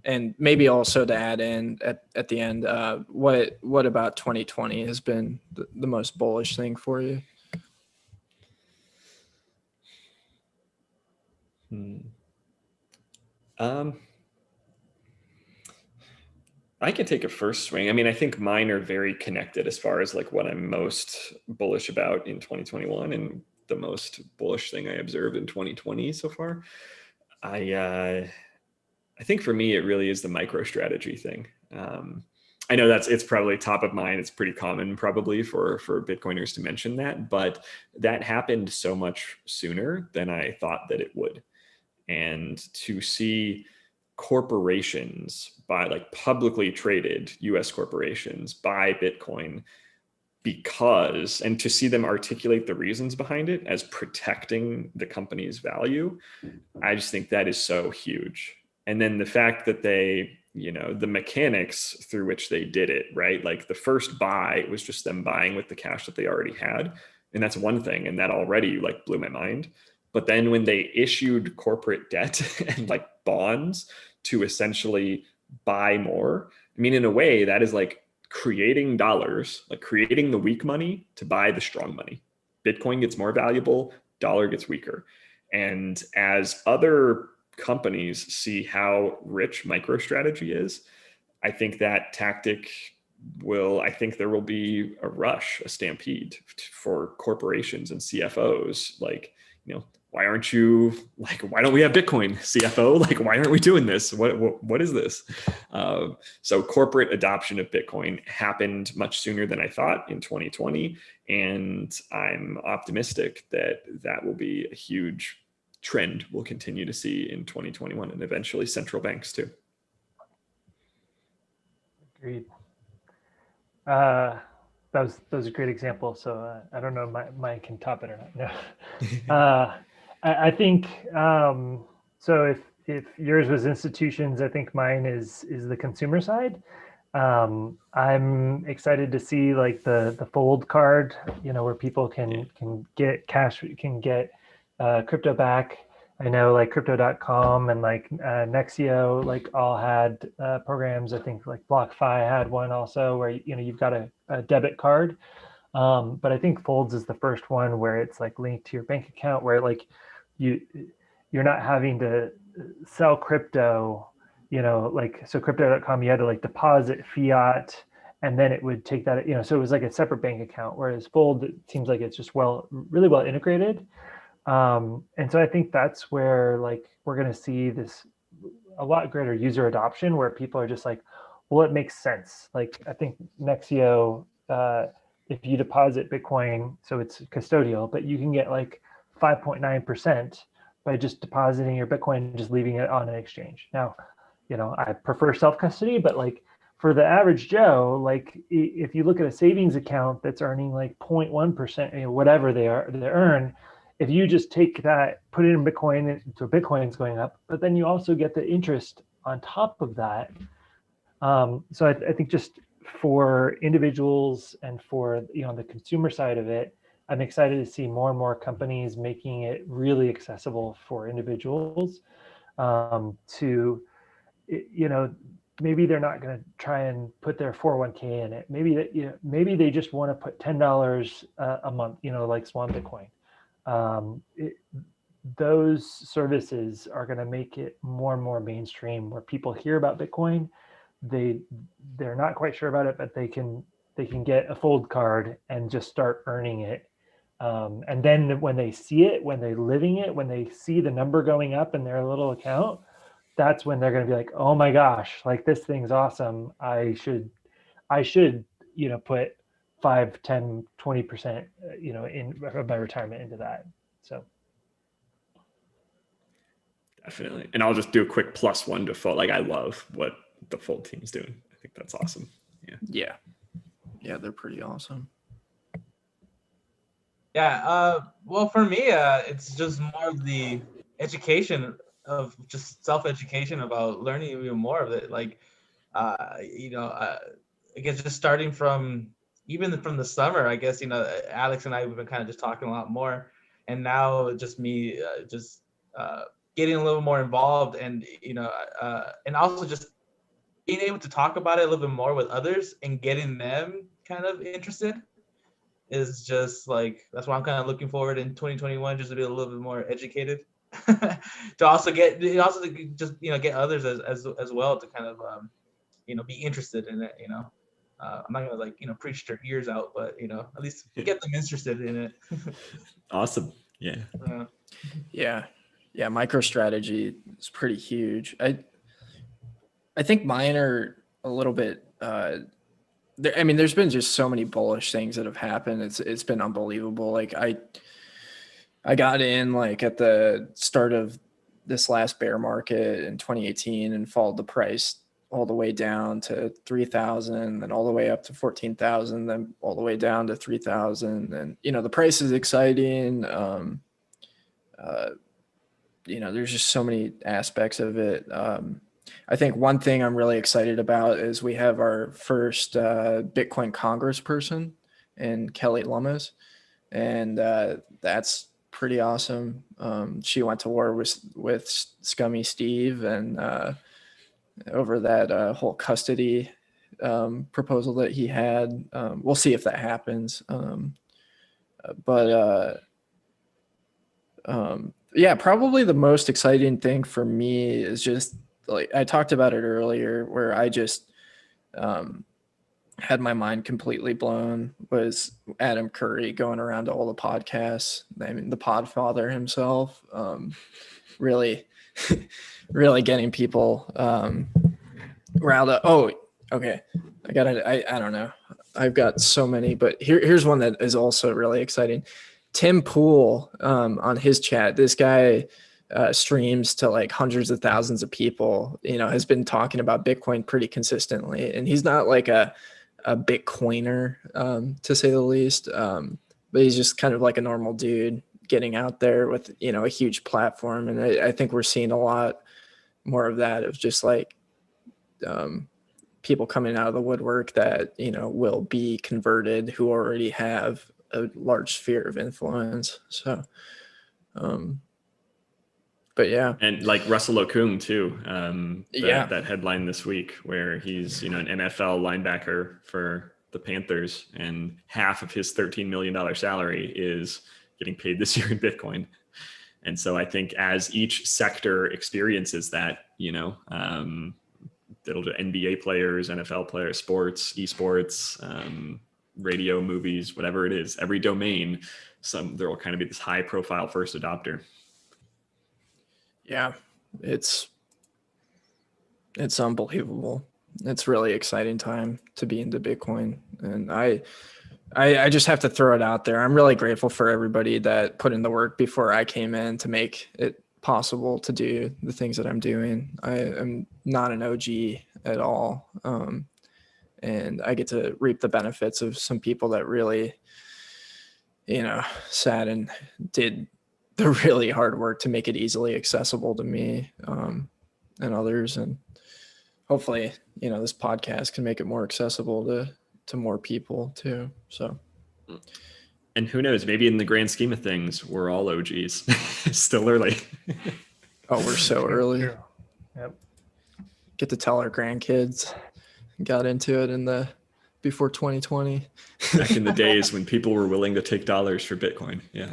And maybe also to add in at the end, what about 2020 has been the most bullish thing for you? I can take a first swing. I mean, I think mine are very connected as far as like what I'm most bullish about in 2021 and the most bullish thing I observed in 2020 so far. I think for me, it really is the MicroStrategy thing. I know it's probably top of mind. It's pretty common probably for Bitcoiners to mention that, but that happened so much sooner than I thought that it would. And to see corporations buy, like publicly traded US corporations buy Bitcoin and to see them articulate the reasons behind it as protecting the company's value, I just think that is so huge. And then the fact that they, the mechanics through which they did it, right? Like the first buy was just them buying with the cash that they already had. And that's one thing. And that already like blew my mind. But then when they issued corporate debt and like bonds to essentially buy more, I mean, in a way that is like creating dollars, like creating the weak money to buy the strong money. Bitcoin gets more valuable, dollar gets weaker. And as other companies see how rich MicroStrategy is, I think that tactic I think there will be a rush, a stampede for corporations and CFOs. Like, why don't we have Bitcoin, CFO? Like, why aren't we doing this? What is this? So corporate adoption of Bitcoin happened much sooner than I thought in 2020. And I'm optimistic that will be a huge trend we'll continue to see in 2021 and eventually central banks too. Agreed. That was a great example. So I don't know if mine can top it or not. No. I think so. If yours was institutions, I think mine is the consumer side. I'm excited to see like the Fold card, where people can get cash, can get crypto back I know like crypto.com and like Nexio like all had programs. I think like BlockFi had one also where you've got a debit card. But I think Folds is the first one where it's like linked to your bank account, where like you you're not having to sell crypto, like so crypto.com you had to like deposit fiat and then it would take that, so it was like a separate bank account. Whereas Fold, it seems like it's just really well integrated. And so I think that's where like we're going to see this a lot greater user adoption where people are just like, well, it makes sense. Like I think Nexio, if you deposit Bitcoin, so it's custodial, but you can get like 5.9% by just depositing your Bitcoin and just leaving it on an exchange. Now, I prefer self-custody, but like for the average Joe, like if you look at a savings account that's earning like 0.1%, whatever they earn, if you just take that, put it in Bitcoin, so Bitcoin's going up, but then you also get the interest on top of that. So I think just for individuals and for the consumer side of it, I'm excited to see more and more companies making it really accessible for individuals to, maybe they're not going to try and put their 401k in it. Maybe that, maybe they just want to put $10 a month, like Swan Bitcoin. um, it, those services are going to make it more and more mainstream where people hear about Bitcoin. they they're not quite sure about it, but they can get a Fold card and just start earning it. And then when they see it, when they're living it, when they see the number going up in their little account, that's when they're going to be like, oh my gosh, like this thing's awesome. I should put 5, 10, 20% in my retirement into that. So Definitely. And I'll just do a quick +1 to Fold. Like I love what the Fold team's doing. I think that's awesome. Yeah, they're pretty awesome. Yeah. Well, for me, it's just more of the education of just self-education about learning even more of it. Like, I guess just starting from even from the summer, I guess, Alex and I, we've been kind of just talking a lot more. And now just me, just getting a little more involved and, and also just being able to talk about it a little bit more with others and getting them kind of interested is just like, that's why I'm kind of looking forward in 2021, just to be a little bit more educated. To also get get others as well to kind of be interested in it. I'm not gonna preach their ears out, but at least get them interested in it. Awesome. Yeah. Yeah, MicroStrategy is pretty huge. I think mine are a little bit there's been just so many bullish things that have happened. It's been unbelievable. Like I got in like at the start of this last bear market in 2018 and followed the price all the way down to 3,000, then all the way up to 14,000, then all the way down to 3,000. And the price is exciting. There's just so many aspects of it. I think one thing I'm really excited about is we have our first Bitcoin congressperson in Kelly Lummis, and that's pretty awesome. She went to war with Scummy Steve and over that whole custody proposal that he had. We'll see if that happens. Yeah, probably the most exciting thing for me is just like I talked about it earlier, where I just had my mind completely blown, was Adam Curry going around to all the podcasts. I mean, the Podfather himself, really, really getting people riled up. Oh, okay. I don't know. I've got so many, but here's one that is also really exciting. Tim Poole on his chat, this guy streams to like hundreds of thousands of people, has been talking about Bitcoin pretty consistently. And he's not like a Bitcoiner, to say the least. But he's just kind of like a normal dude getting out there with, a huge platform. And I think we're seeing a lot more of that, of just like people coming out of the woodwork that, will be converted, who already have a large sphere of influence. So But yeah. And like Russell Okung too. Yeah. That headline this week where he's, you know, an NFL linebacker for the Panthers, and half of his $13 million salary is getting paid this year in Bitcoin. And so I think as each sector experiences that, you know, it'll do NBA players, NFL players, sports, esports, radio, movies, whatever it is, every domain, there will kind of be this high profile first adopter. Yeah, it's unbelievable. It's really exciting time to be into Bitcoin. And I just have to throw it out there. I'm really grateful for everybody that put in the work before I came in to make it possible to do the things that I'm doing. I am not an OG at all. And I get to reap the benefits of some people that really, you know, sat and did the really hard work to make it easily accessible to me and others. And hopefully, you know, this podcast can make it more accessible to more people too. So, and who knows, maybe in the grand scheme of things, we're all OGs. Still early. Oh, we're so early. True. Yep. Get to tell our grandkids got into it before 2020. Back in the days when people were willing to take dollars for Bitcoin. Yeah.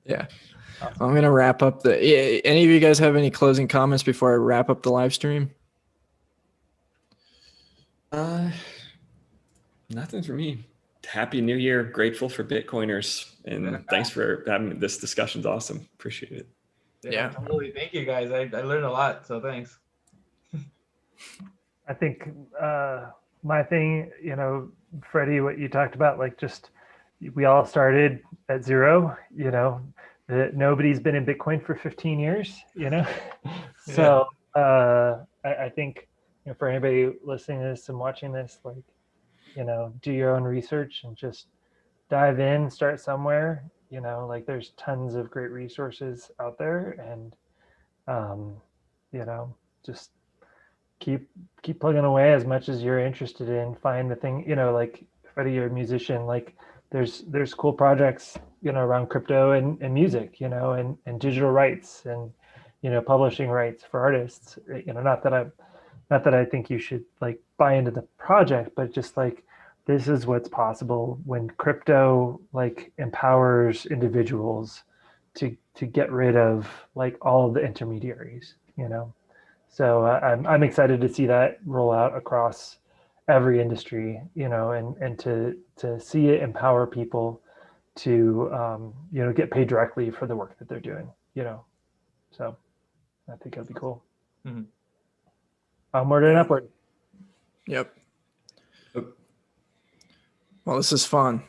Yeah. I'm going to wrap up any of you guys have any closing comments before I wrap up the live stream? Nothing for me. Happy New Year. Grateful for Bitcoiners. And thanks for having this discussion's awesome. Appreciate it. Yeah. Totally. Thank you guys. I learned a lot. So thanks. I think my thing, you know, Freddie, what you talked about, like just we all started at zero, you know, nobody's been in Bitcoin for 15 years, you know. So I think, you know, for anybody listening to this and watching this, like, you know, do your own research and just dive in, start somewhere, you know, like there's tons of great resources out there, and you know, just keep plugging away as much as you're interested in. Find the thing, you know, like Freddie, you're a musician, like there's cool projects, you know, around crypto and music, you know, and digital rights and, you know, publishing rights for artists. You know, not that I think you should like buy into the project, but just like this is what's possible when crypto like empowers individuals to get rid of like all of the intermediaries, you know. So I'm excited to see that roll out across every industry, you know, and to see it empower people to you know, get paid directly for the work that they're doing, you know. So I think that'd be cool. Mm-hmm. Onward and upward. Yep. Well, this is fun.